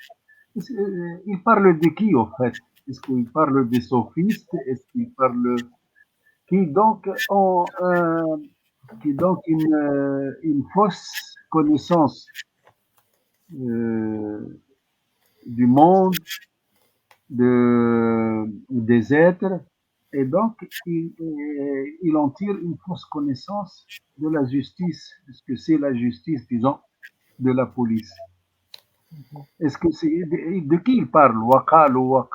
il parle de qui en fait? Est-ce qu'il parle des sophistes? Est-ce qu'il parle qui donc ont une fausse connaissance du monde, des êtres, et donc il en tire une fausse connaissance de la justice, parce que c'est la justice, disons, de la police. Est-ce que c'est de qui il parle? Waqal. Alors,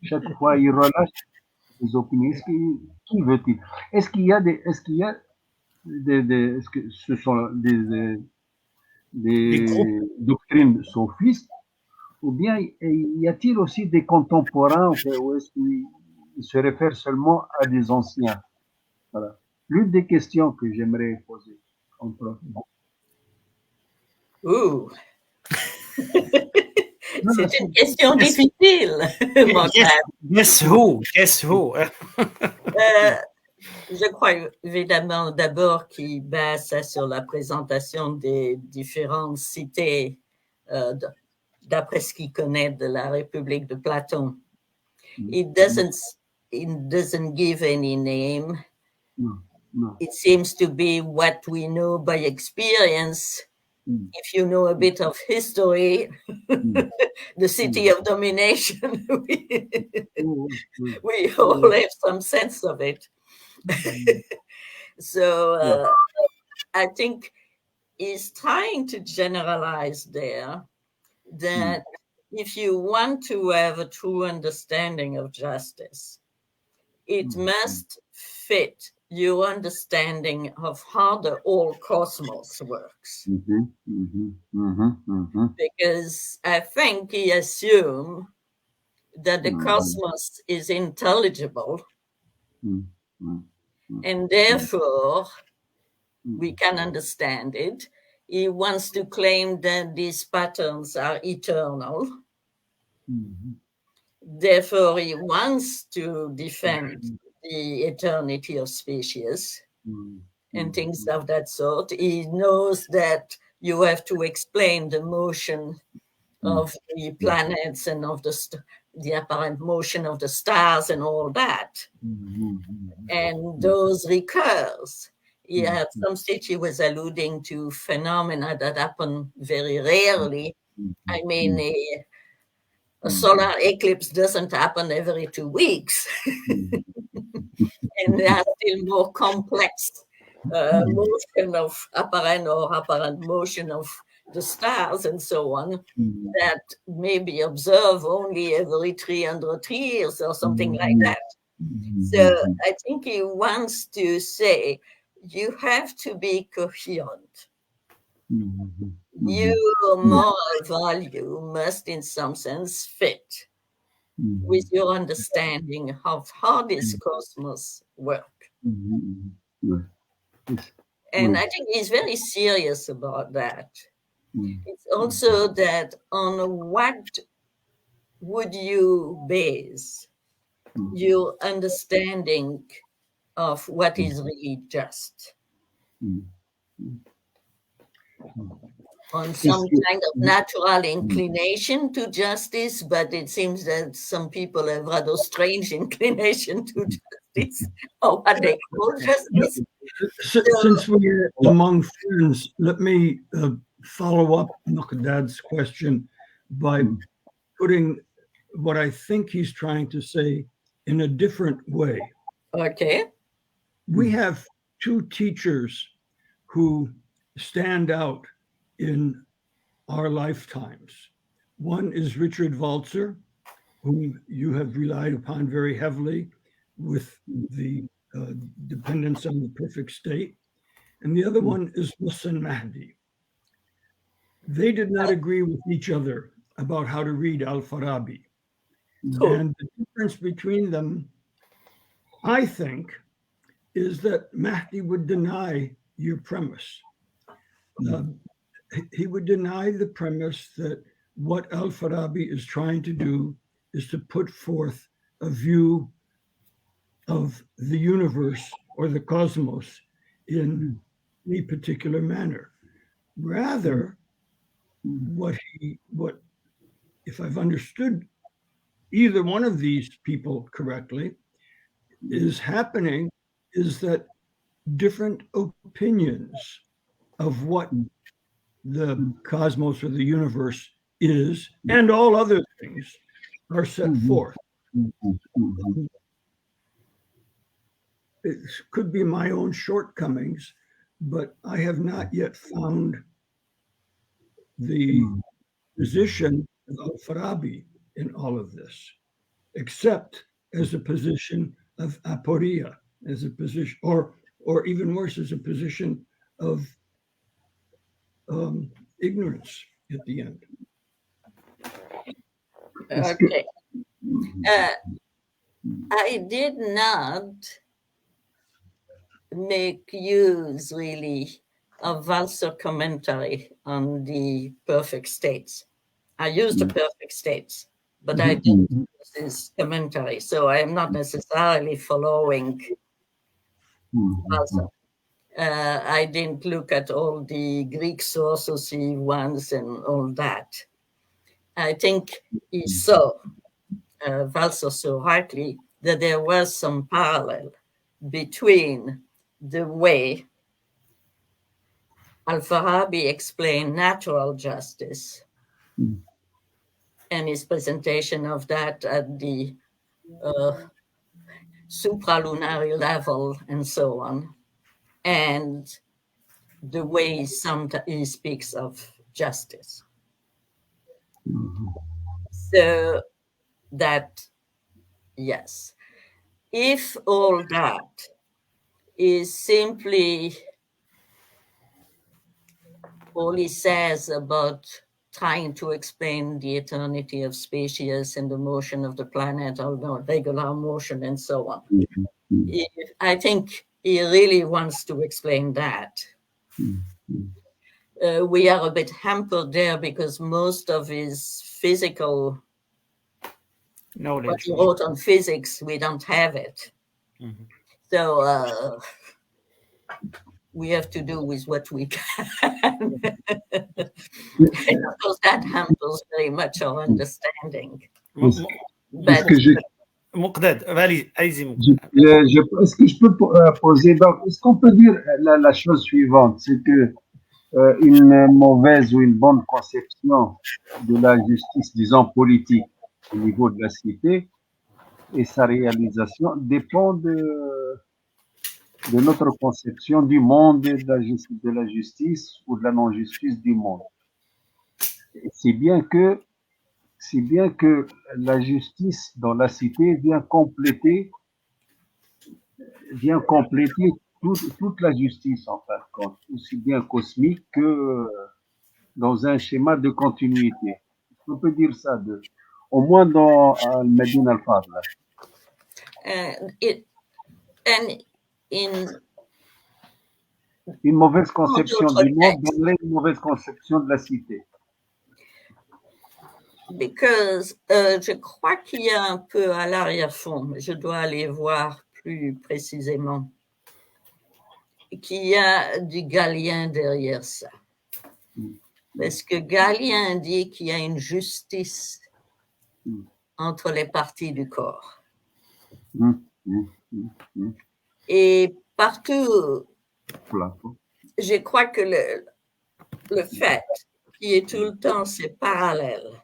chaque fois, il relâche ses opinions. Qui veut-il? Est-ce qu'il y a est-ce que ce sont des doctrines sophistes, ou bien y a-t-il aussi des contemporains, ou est-ce qu'il se réfère seulement à des anciens? Voilà. L'une des questions que j'aimerais poser. Ouh. C'est une question difficile. Guess who? Je crois évidemment d'abord qu'il base sur la présentation des différentes cités d'après ce qu'il connaît de la République de Platon. It doesn't give any name. No. It seems to be what we know by experience. If you know a bit of history, the city of domination, we all have some sense of it. So I think he's trying to generalize there that if you want to have a true understanding of justice, it must fit your understanding of how the whole cosmos works. Because I think he assumed that the cosmos is intelligible, and therefore we can understand it. He wants to claim that these patterns are eternal. Therefore, he wants to defend the eternity of species and things of that sort. He knows that you have to explain the motion of the planets and of the apparent motion of the stars and all that. And those recurs. At some stage, he was alluding to phenomena that happen very rarely. I mean, a solar eclipse doesn't happen every 2 weeks. And there are still more complex motion of apparent motion of the stars and so on that may be observed only every 300 years or something like that. So I think he wants to say you have to be coherent. Your moral value must in some sense fit with your understanding of how this cosmos works. And I think he's very serious about that. It's also that on what would you base your understanding of what is really just? on some kind of natural inclination to justice, but it seems that some people have rather strange inclination to justice, or what they call justice. Since we're among friends, let me follow up Muqdad's question by putting what I think he's trying to say in a different way. Okay. We have two teachers who stand out in our lifetimes. One is Richard Walzer, whom you have relied upon very heavily with the dependence on the perfect state. And the other one is Mohsen Mahdi. They did not agree with each other about how to read al-Farabi. And the difference between them, I think, is that Mahdi would deny your premise. He would deny the premise that what al-Farabi is trying to do is to put forth a view of the universe or the cosmos in any particular manner. Rather, what if I've understood either one of these people correctly, is happening is that different opinions of what the cosmos or the universe is and all other things are set forth. It could be my own shortcomings, but I have not yet found the position of al-Farabi in all of this, except as a position of aporia, as a position, or even worse, as a position of ignorance at the end. Okay. I did not make use really of Walzer commentary on the perfect states. I used the perfect states, but I didn't use his commentary, so I am not necessarily following Walzer. I didn't look at all the Greek sources he ones and all that. I think he saw, Walzer so rightly, that there was some parallel between the way al-Farabi explained natural justice and his presentation of that at the supralunary level and so on, and the way he speaks of justice. So that, yes, if all that is simply all he says about trying to explain the eternity of species and the motion of the planet, or no, regular motion and so on, I think he really wants to explain that. We are a bit hampered there because most of his physical knowledge, what he wrote on physics, we don't have it. So we have to do with what we can. And of course, that hampers very much our understanding. But Muqdad, allez-y. Est-ce que je peux poser, donc, est-ce qu'on peut dire la chose suivante, c'est que une mauvaise ou une bonne conception de la justice, disons politique, au niveau de la cité et sa réalisation dépend de notre conception du monde et de la justice ou de la non-justice du monde. Si bien que la justice dans la cité vient compléter toute la justice, en fin de compte, aussi bien cosmique que dans un schéma de continuité. On peut dire ça, au moins dans Al-Medina al-Fadla. Une mauvaise conception du monde donnerait une mauvaise conception de la cité. Because je crois qu'il y a un peu à l'arrière-fond, mais je dois aller voir plus précisément, qu'il y a du galien derrière ça. Parce que Galien dit qu'il y a une justice entre les parties du corps. Et partout, je crois que le fait qu'il y ait tout le temps ces parallèles,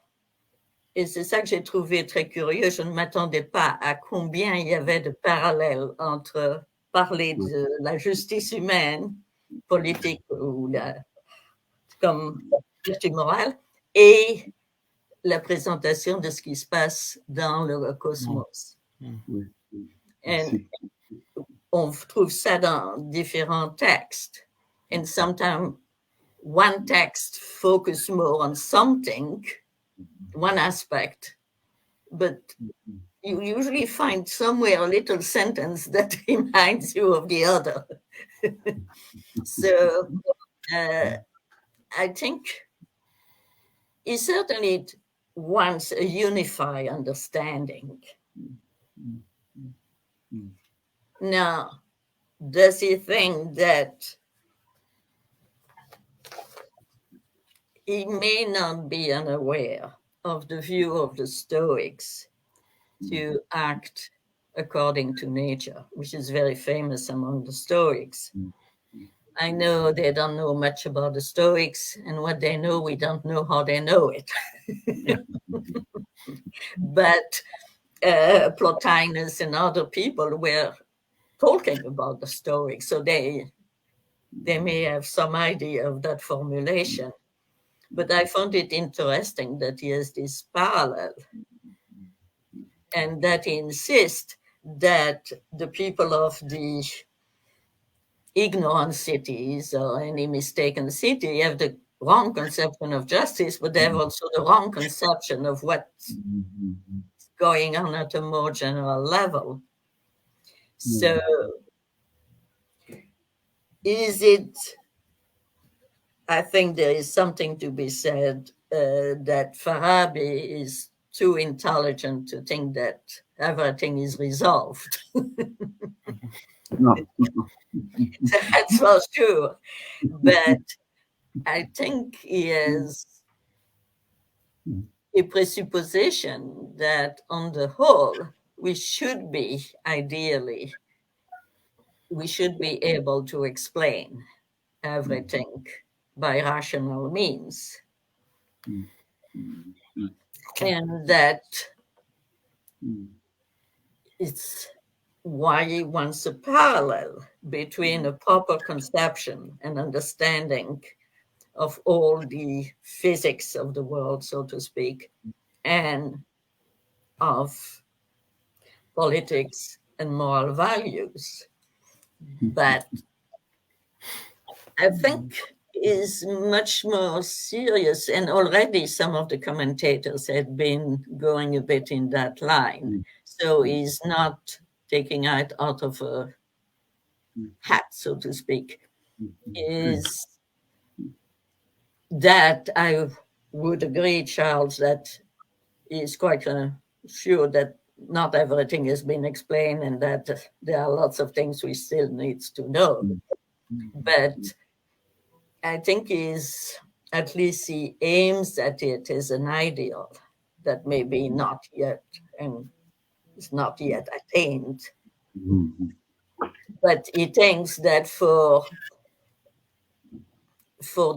et c'est ça que j'ai trouvé très curieux, je ne m'attendais pas à combien il y avait de parallèles entre parler de la justice humaine, politique ou comme vertu morale, et la présentation de ce qui se passe dans le cosmos. Et on trouve ça dans différents textes. And sometimes one text focuses more on something, one aspect, but you usually find somewhere a little sentence that reminds you of the other. So I think he certainly wants a unified understanding. Now, does he think that he may not be unaware of the view of the Stoics to act according to nature, which is very famous among the Stoics? I know they don't know much about the Stoics, and what they know, we don't know how they know it. But Plotinus and other people were talking about the Stoics, so they may have some idea of that formulation. But I found it interesting that he has this parallel and that he insists that the people of the ignorant cities or any mistaken city have the wrong conception of justice, but they have also the wrong conception of what's going on at a more general level. So I think there is something to be said that Farabi is too intelligent to think that everything is resolved. No. That's for sure. But I think he has a presupposition that on the whole, we should be able to explain everything by rational means. And that it's why he wants a parallel between a proper conception and understanding of all the physics of the world, so to speak, and of politics and moral values. But I think is much more serious, and already some of the commentators had been going a bit in that line. So he's not taking it out of a hat, so to speak. Is that I would agree, Charles, that he's quite sure that not everything has been explained and that there are lots of things we still need to know. But I think at least he aims at it as an ideal that maybe not yet, and is not yet attained. But he thinks that for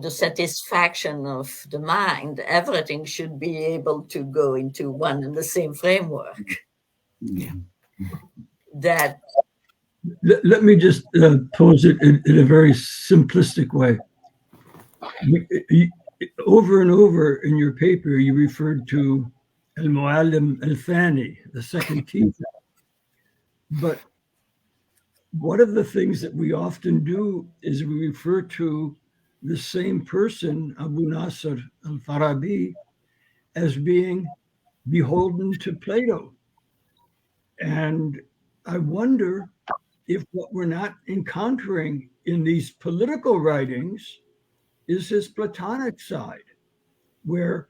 the satisfaction of the mind, everything should be able to go into one and the same framework. That let me just pose it in a very simplistic way. Over and over in your paper, you referred to al-Muallim al-Thani, the second teacher. But one of the things that we often do is we refer to the same person, Abu Nasr al-Farabi, as being beholden to Plato. And I wonder if what we're not encountering in these political writings is his Platonic side, where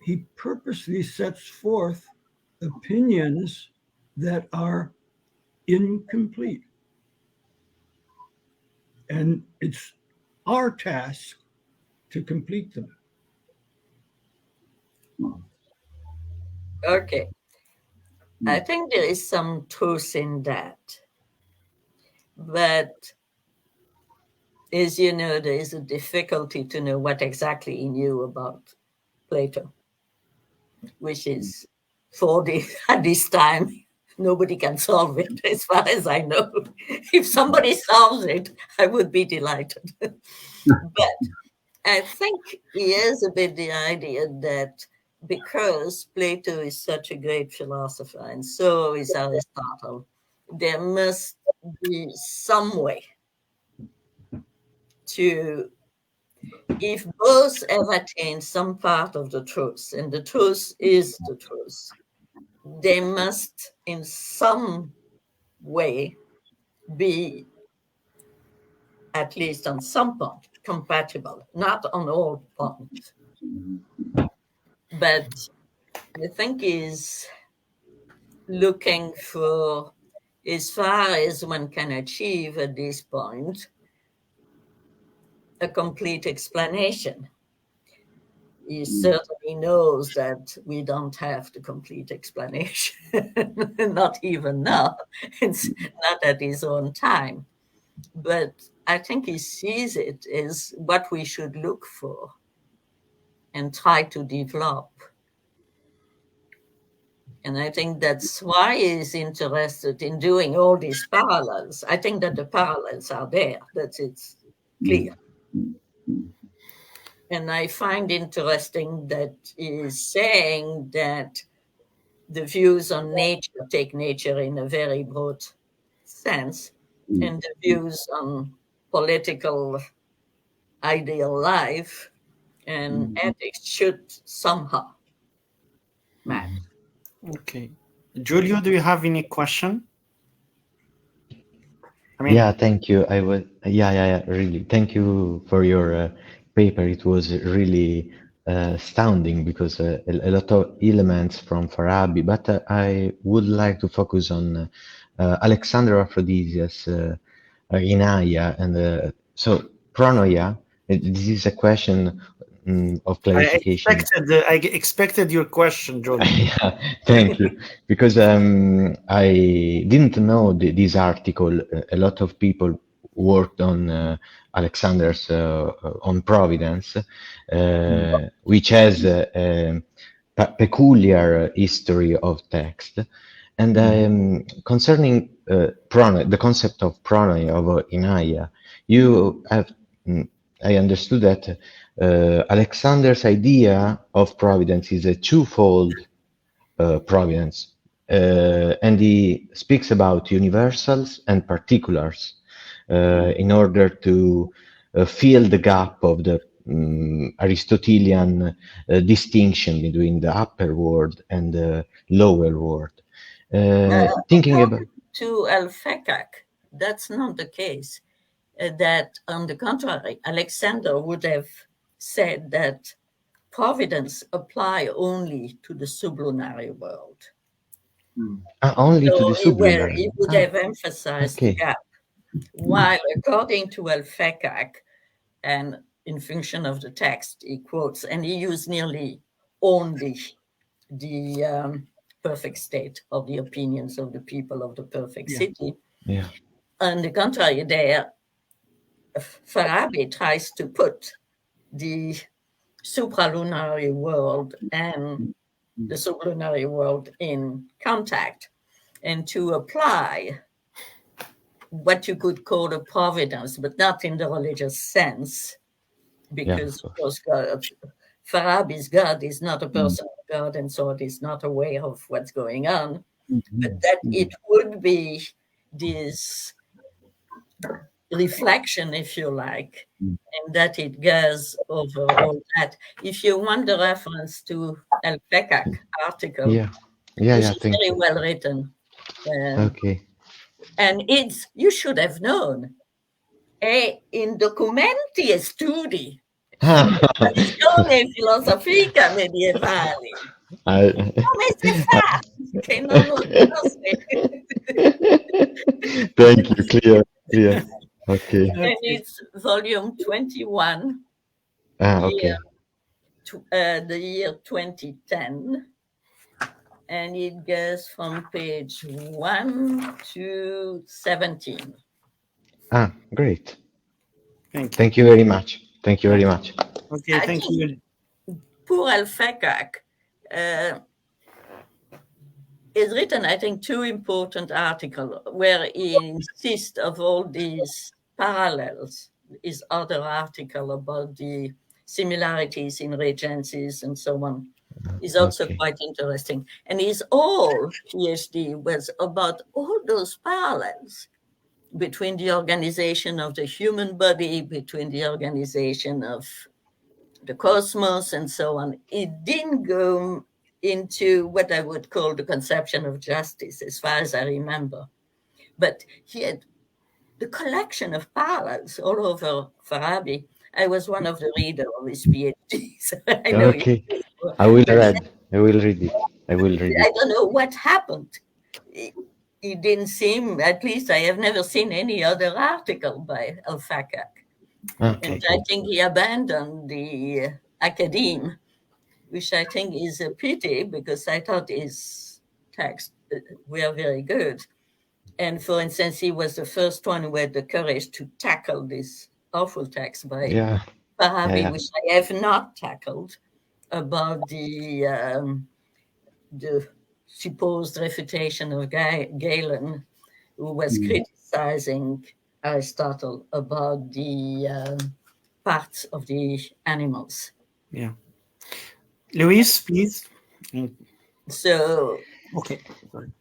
he purposely sets forth opinions that are incomplete. And it's our task to complete them. Okay. I think there is some truth in that. But as you know, there is a difficulty to know what exactly he knew about Plato, which is at this time, nobody can solve it, as far as I know. If somebody solves it, I would be delighted. But I think he has a bit the idea that because Plato is such a great philosopher and so is Aristotle, there must be some way to, if both have attained some part of the truth, and the truth is the truth, they must in some way be, at least on some point, compatible, not on all points. But I think is looking for, as far as one can achieve at this point, a complete explanation. He certainly knows that we don't have the complete explanation, not even now. It's not at his own time. But I think he sees it as what we should look for and try to develop. And I think that's why he's interested in doing all these parallels. I think that the parallels are there, that it's clear. And I find interesting that he's saying that the views on nature take nature in a very broad sense, and the views on political ideal life and ethics should somehow match. Okay. Giulio, do you have any question? I mean, Yeah, thank you. Yeah, really. Thank you for your paper. It was really astounding because a lot of elements from Farabi, but I would like to focus on Alexander Aphrodisias in Aya. And so, pronoia, this is a question of clarification. I expected your question, Giulio. Yeah, thank you. Because I didn't know this article. A lot of people worked on Alexander's on Providence, which has a peculiar history of text. And concerning the concept of pronoia of Inaya, you have, I understood that Alexander's idea of providence is a twofold providence, and he speaks about universals and particulars in order to fill the gap of the Aristotelian distinction between the upper world and the lower world. Thinking about to al-Fakak, that's not the case. That, on the contrary, Alexander would have said that providence apply only to the sublunary world. Only to the sublunary. He would have emphasized the gap. While, according to al-Fakak, and in function of the text, he quotes, and he used nearly only the perfect state of the opinions of the people of the perfect city. Yeah. On the contrary, there, Farabi tries to put the supralunary world and the sublunary world in contact and to apply what you could call a providence, but not in the religious sense, because of course Farabi's God is not a person of God, and so it is not aware of what's going on, but that it would be this reflection, if you like, and that it goes over all that. If you want the reference to al-Fakak article, which is very well written. Okay. And you should have known, in documenti e studi, tradizione filosofica medievale, come si fa che non lo conosce? Thank you, clear. Okay. And it's volume 21, okay. the year 2010, and it goes from page 1 to 17. Ah, great. Thank you. Thank you very much. Thank you very much. Okay, thank you. Pour al-Fakak is written, I think, two important articles where he insists of all these parallels. His other article about the similarities in regencies and so on is also Okay. quite interesting. And his whole PhD was about all those parallels between the organization of the human body, between the organization of the cosmos, and so on. It didn't go into what I would call the conception of justice, as far as I remember. But he had the collection of parallels all over Farabi. I was one of the readers of his PhD. So I know Okay. I will read. I will read it. I will read I it. don't know what happened. It didn't seem, at least I have never seen any other article by al-Fakak. Okay. And I think he abandoned the academe, which I think is a pity because I thought his texts were very good. And for instance, he was the first one who had the courage to tackle this awful text by Yeah. Farabi, Yeah. which I have not tackled, about the supposed refutation of Galen, who was criticizing Aristotle about the parts of the animals. Yeah. Luis, please. So, Okay. Sorry.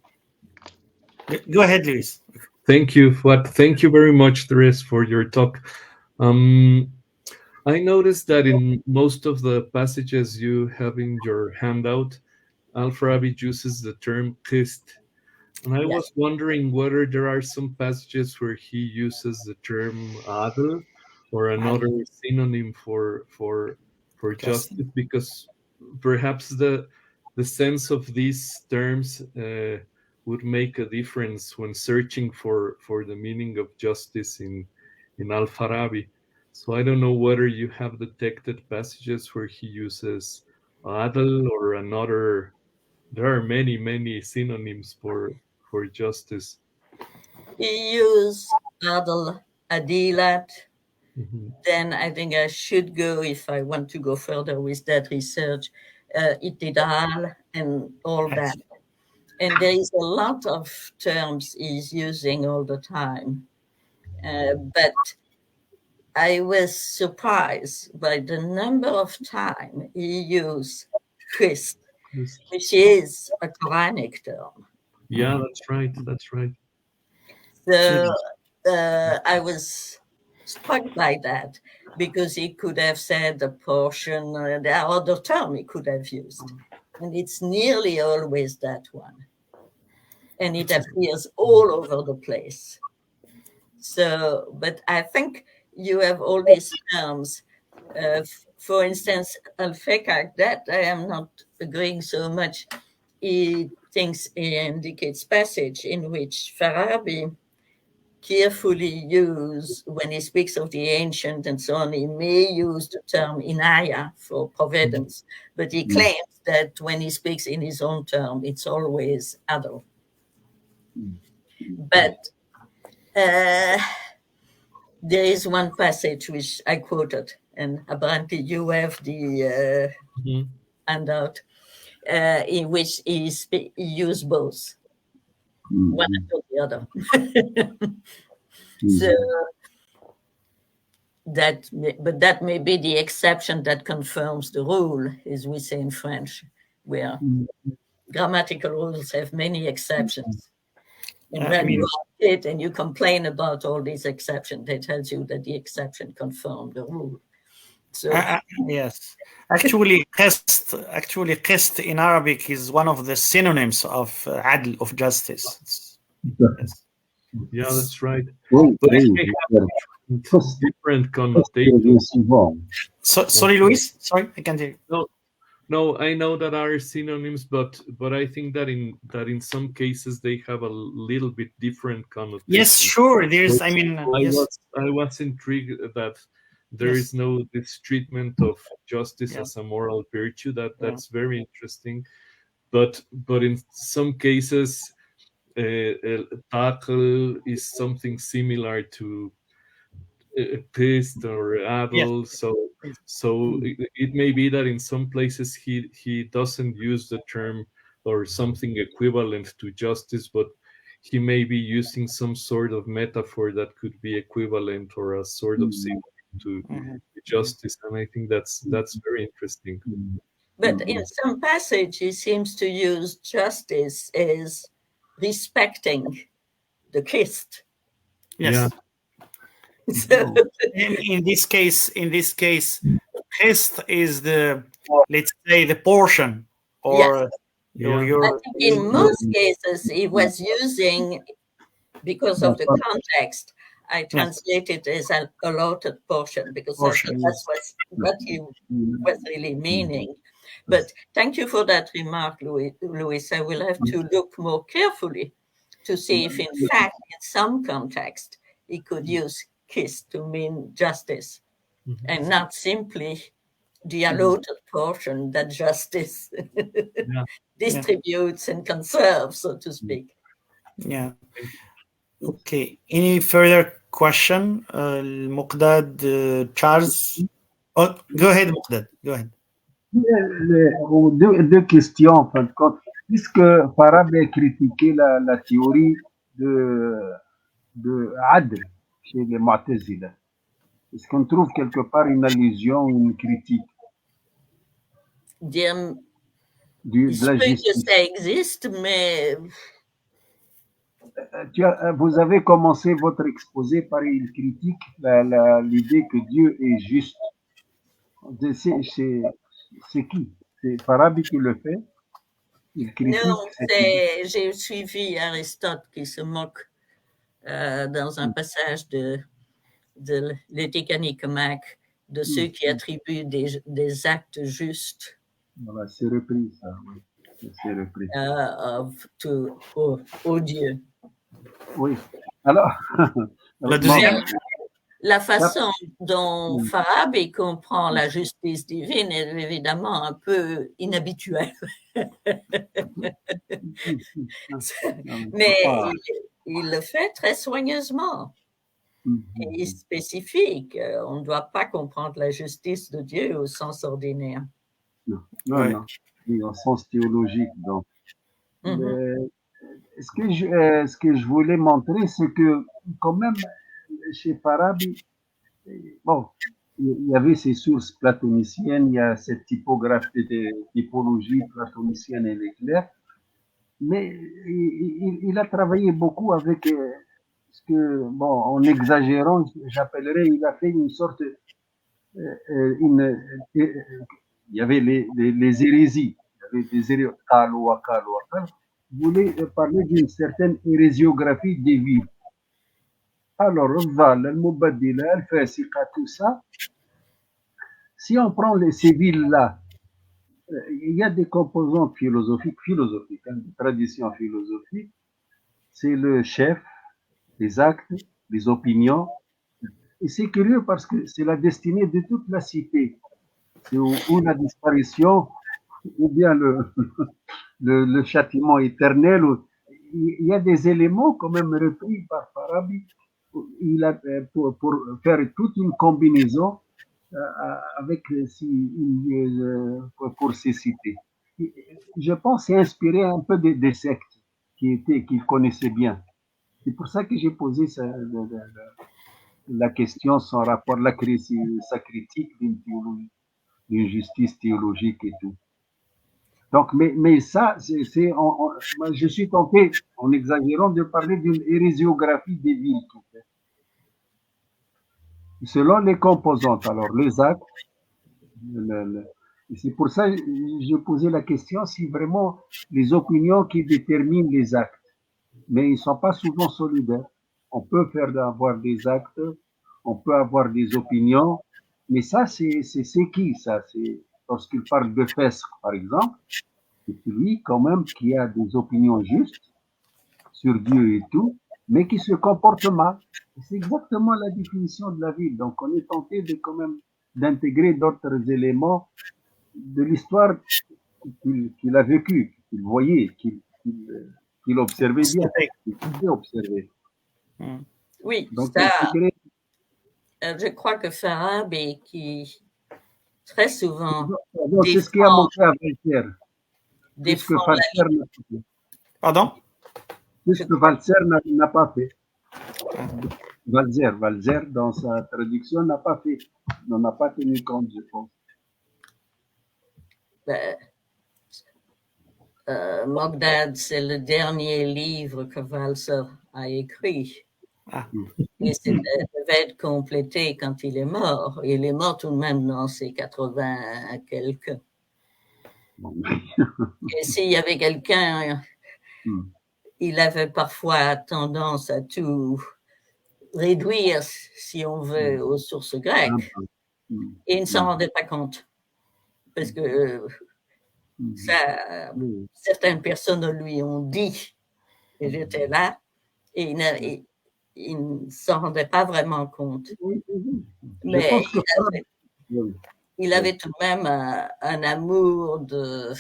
Go ahead, Luis. Thank you, Fuad. Thank you very much, Therese, for your talk. I noticed that in most of the passages you have in your handout, al-Farabi uses the term qist. And I was wondering whether there are some passages where he uses the term adl or another synonym for justice, because perhaps the sense of these terms would make a difference when searching for the meaning of justice in al-Farabi. So I don't know whether you have detected passages where he uses adl or another. There are many synonyms for justice. he used adl, adilat. Mhm. Then I think I should go, if I want to go further with that research, itidal and all that. And there is a lot of terms he's using all the time. But I was surprised by the number of time he used qist, Yes. which is a Quranic term. Yeah, that's right. That's right. So I was struck by that because he could have said a portion, there are other terms he could have used. And it's nearly always that one. And it appears all over the place. So, but I think you have all these terms. For instance, al-Fakak, that I am not agreeing so much. He indicates passage in which Farabi carefully use, when he speaks of the ancient and so on, he may use the term inaya for providence, but he claims that when he speaks in his own term, it's always adl. But there is one passage which I quoted, and apparently you have the handout, in which he used both, one after the other. So that may be the exception that confirms the rule, as we say in French, where grammatical rules have many exceptions. And when you are it and you complain about all these exceptions, it tells you that the exception confirmed the rule. So yes, actually, qist in Arabic is one of the synonyms of adl, of justice. Yes. Yeah, that's right. Oui, But oui, they have different connotations. Sorry, Luis. Sorry, I can't hear you. No, I know that are synonyms, but I think that in some cases they have a little bit different connotations. Yes, sure. There's, I was intrigued that There Yes. is no this treatment of justice Yeah. as a moral virtue. That's very interesting. But in some cases, tackle is something similar to pissed or adult. So it may be that in some places he doesn't use the term or something equivalent to justice, but he may be using some sort of metaphor that could be equivalent or a sort of symbol to justice, and I think that's very interesting. But in some passage, he seems to use justice as respecting the Christ. Yes. Yeah. So, in this case, Christ is the, let's say, the portion, or your. I think in most cases he was using, because of the context, I translate it as an allotted portion, because Portion, that's what he was really meaning. But thank you for that remark, Louis. I will have to look more carefully to see if, in fact, in some context, he could use kiss to mean justice, and not simply the allotted portion that justice distributes and conserves, so to speak. Yeah. Okay. Any further question? Muqdad, Charles? Oh, go ahead, Muqdad. Go ahead. Deux questions en fin de compte. Puisque Farabi a critiqué la théorie de Adl chez les Mu'tazila, est-ce qu'on trouve quelque part une allusion ou une critique de la justice? Ça existe, mais vous avez commencé votre exposé par une critique, l'idée que Dieu est juste. C'est qui? C'est Farabi qui le fait? Il critique? Non, j'ai suivi Aristote qui se moque dans un passage de l'éthique Nicomaque de ceux qui attribuent des actes justes. Voilà, c'est repris ça, oui. C'est repris. Au Dieu. Oui. Alors, la deuxième. La façon dont Farabi comprend la justice divine est évidemment un peu inhabituelle. Mais il le fait très soigneusement et spécifique. On ne doit pas comprendre la justice de Dieu au sens ordinaire. Non, au sens théologique. Donc. Ce que je voulais montrer, c'est que quand même, chez Farabi, bon, il y avait ces sources platoniciennes, il y a cette typologie platonicienne, elle est claire, mais il a travaillé beaucoup avec ce que, bon, en exagérant, j'appellerais, il a fait une sorte, il y avait les hérésies, il y avait des hérésies, il voulait parler d'une certaine hérésiographie des vies. Alors, al-Mubaddila, al-Fasiqa, tout ça, si on prend ces villes-là, il y a des composantes philosophiques, des traditions philosophiques. C'est le chef, les actes, les opinions. Et c'est curieux parce que c'est la destinée de toute la cité. C'est ou la disparition, ou bien le châtiment éternel. Il y a des éléments quand même repris par Farabi pour faire toute une combinaison avec pour ces cités. Je pense c'est inspiré un peu des sectes qu'il connaissait bien. C'est pour ça que j'ai posé la question, son rapport, sa critique d'une justice théologique et tout. Donc, mais ça, je suis tenté, en exagérant, de parler d'une hérésiographie des villes. Selon les composantes, alors les actes, et c'est pour ça que j'ai posé la question si vraiment les opinions qui déterminent les actes, mais ils ne sont pas souvent solidaires. On peut avoir des actes, on peut avoir des opinions, mais ça, c'est qui ça? C'est lorsqu'il parle de Fesq, par exemple, c'est lui quand même qui a des opinions justes sur Dieu et tout, mais qui se comporte mal. C'est exactement la définition de la ville. Donc, on est tenté de quand même d'intégrer d'autres éléments de l'histoire qu'il a vécu, qu'il voyait, qu'il observait bien, qu'il pouvait observer. Oui, Donc, ça, je crois que Farabi, qui très souvent c'est ce qui a montré à Voltaire. défend Pardon? C'est ce que Valzer n'a pas fait. Valzer, dans sa traduction, n'en a pas tenu compte, je pense. Mogdad, c'est le dernier livre que Valzer a écrit. Et ça devait être complété quand il est mort. Il est mort tout de même dans ses 80 quelques. Et s'il y avait quelqu'un, il avait parfois tendance à tout réduire, si on veut, aux sources grecques. Et il ne s'en rendait pas compte. Parce que certaines personnes lui ont dit, et j'étais là, et il ne s'en rendait pas vraiment compte. Mais il avait tout de même un amour de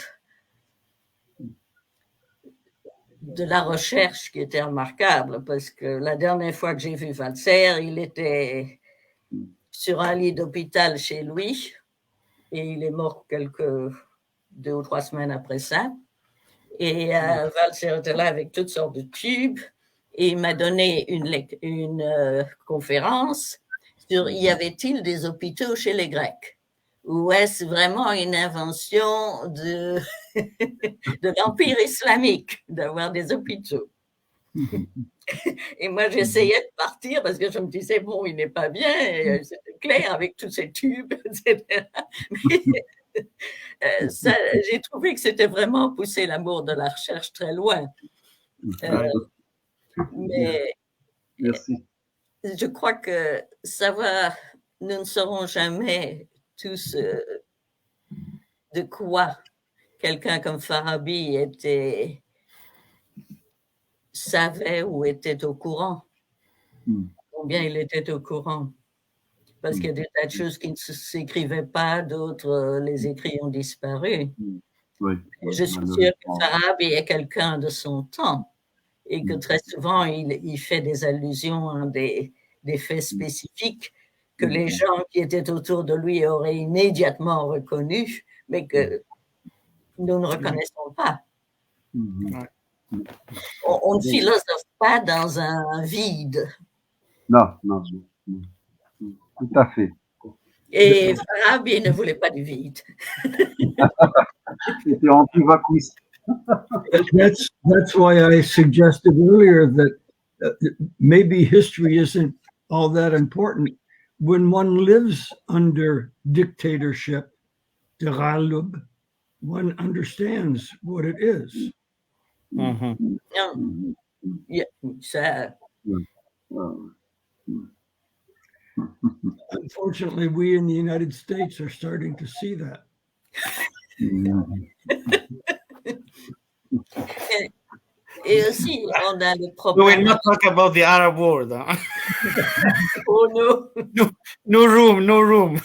la recherche qui était remarquable, parce que la dernière fois que j'ai vu Valzer, il était sur un lit d'hôpital chez lui, et il est mort 2 ou 3 semaines après ça. Et Valzer était là avec toutes sortes de tubes, et il m'a donné une conférence sur y avait-il des hôpitaux chez les Grecs, ou est-ce vraiment une invention de l'Empire islamique d'avoir des hôpitaux? Et moi, j'essayais de partir parce que je me disais, bon, il n'est pas bien, c'était clair avec tous ces tubes, etc. Mais j'ai trouvé que c'était vraiment pousser l'amour de la recherche très loin. Mais merci. Je crois que nous ne saurons jamais tous de quoi quelqu'un comme Farabi savait ou était au courant. Combien il était au courant. Parce qu'il y a des tas de choses qui ne s'écrivaient pas, d'autres, les écrits ont disparu. Je suis sûre que Farabi est quelqu'un de son temps et que très souvent, il fait des allusions à des faits spécifiques que les gens qui étaient autour de lui auraient immédiatement reconnus, mais que nous ne reconnaissons pas. On ne philosophe pas dans un vide. Non, tout à fait. Et Farabi ne voulait pas du vide. C'était anti-vacuiste. That's why I suggested earlier that maybe history isn't all that important. When one lives under dictatorship, taghalub, one understands what it is. Unfortunately, we in the United States are starting to see that. Et aussi, on a le We problème. will not talk about the Arab world. Huh? Oh no. No room.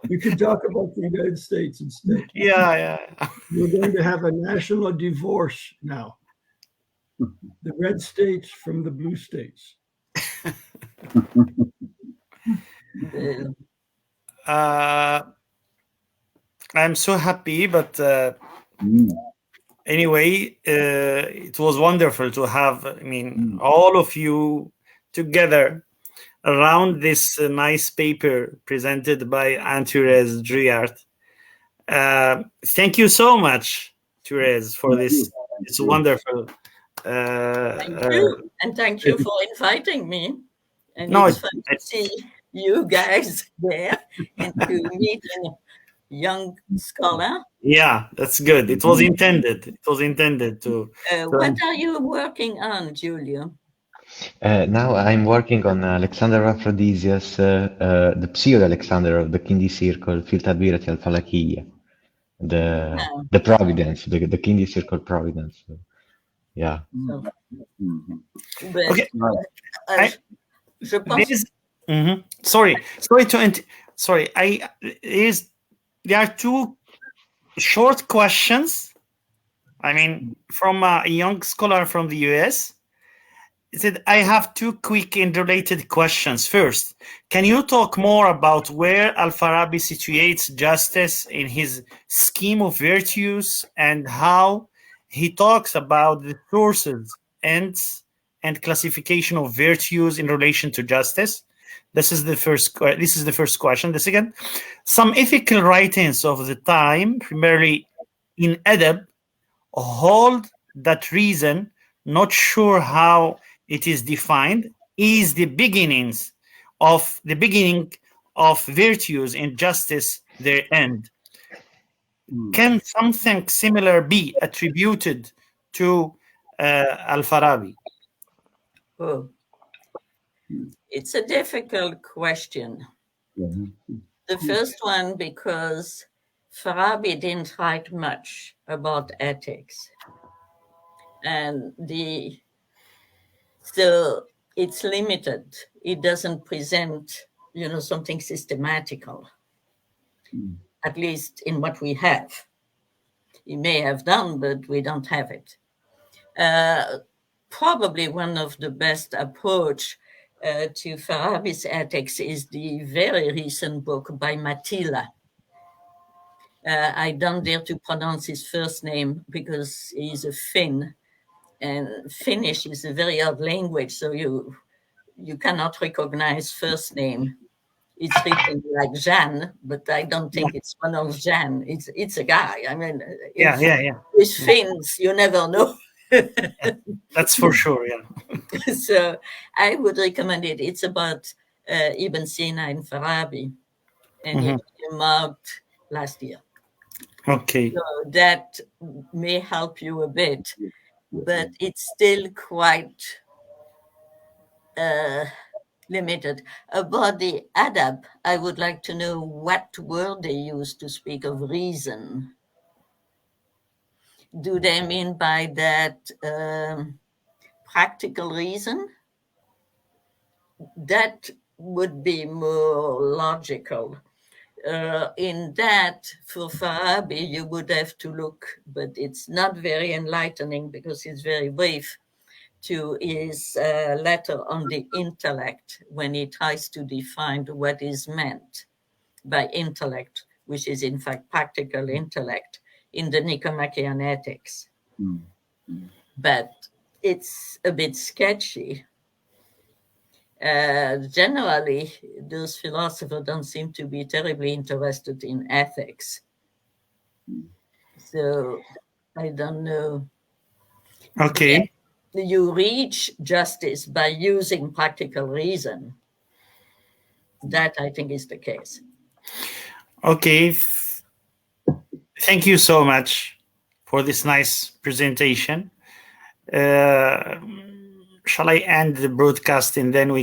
You can talk about the United States instead. Yeah. We're going to have a national divorce now. The red states from the blue states. I'm so happy, but anyway, it was wonderful to have, all of you together around this nice paper presented by Anne-Therese Druart. Thank you so much, Therese, for this. It's wonderful. Thank you. And thank you for inviting me. And No, it's fun to see you guys there and to meet a young scholar. Yeah, that's good. It was intended. To. What are you working on, Giulio? Now I'm working on Alexander Aphrodisias, the pseudo-Alexander of the Kindi Circle, في التدبيرة الفلكية, the Providence, the Kindi Circle Providence. Yeah. So, Mhm. but, Okay. je pense, Sorry there are two short questions. I mean, from a young scholar from the US. He said, I have two quick and related questions. First, can you talk more about where al-Farabi situates justice in his scheme of virtues and how he talks about the sources, ends, and classification of virtues in relation to justice? This is the first question. The second, some ethical writings of the time, primarily in adab, hold that reason, not sure how it is defined, is the beginning of virtues and justice their end. Can something similar be attributed to al-Farabi? oh, it's a difficult question. The first one, because Farabi didn't write much about ethics. And so it's limited. It doesn't present, something systematical, at least in what we have. He may have done, but we don't have it. Probably one of the best approach to Farabi's ethics is the very recent book by Matila. I don't dare to pronounce his first name because he's a Finn, and Finnish is a very odd language, so you cannot recognize first name. It's written like Jan, but I don't think it's pronounced Jan. It's a guy. I mean, with Finns, you never know. That's for sure, yeah. So I would recommend it. It's about Ibn Sina and Farabi, and it came out last year. Okay. So that may help you a bit, but it's still quite limited. About the adab, I would like to know what word they use to speak of reason. Do they mean by that practical reason? That would be more logical. In that, for Farabi, you would have to look, but it's not very enlightening because it's very brief, to his letter on the intellect when he tries to define what is meant by intellect, which is in fact practical intellect, in the Nicomachean Ethics. But it's a bit sketchy. Generally, those philosophers don't seem to be terribly interested in ethics. So I don't know. Okay. You reach justice by using practical reason. That, I think, is the case. Okay. Thank you so much for this nice presentation. Shall I end the broadcast and then we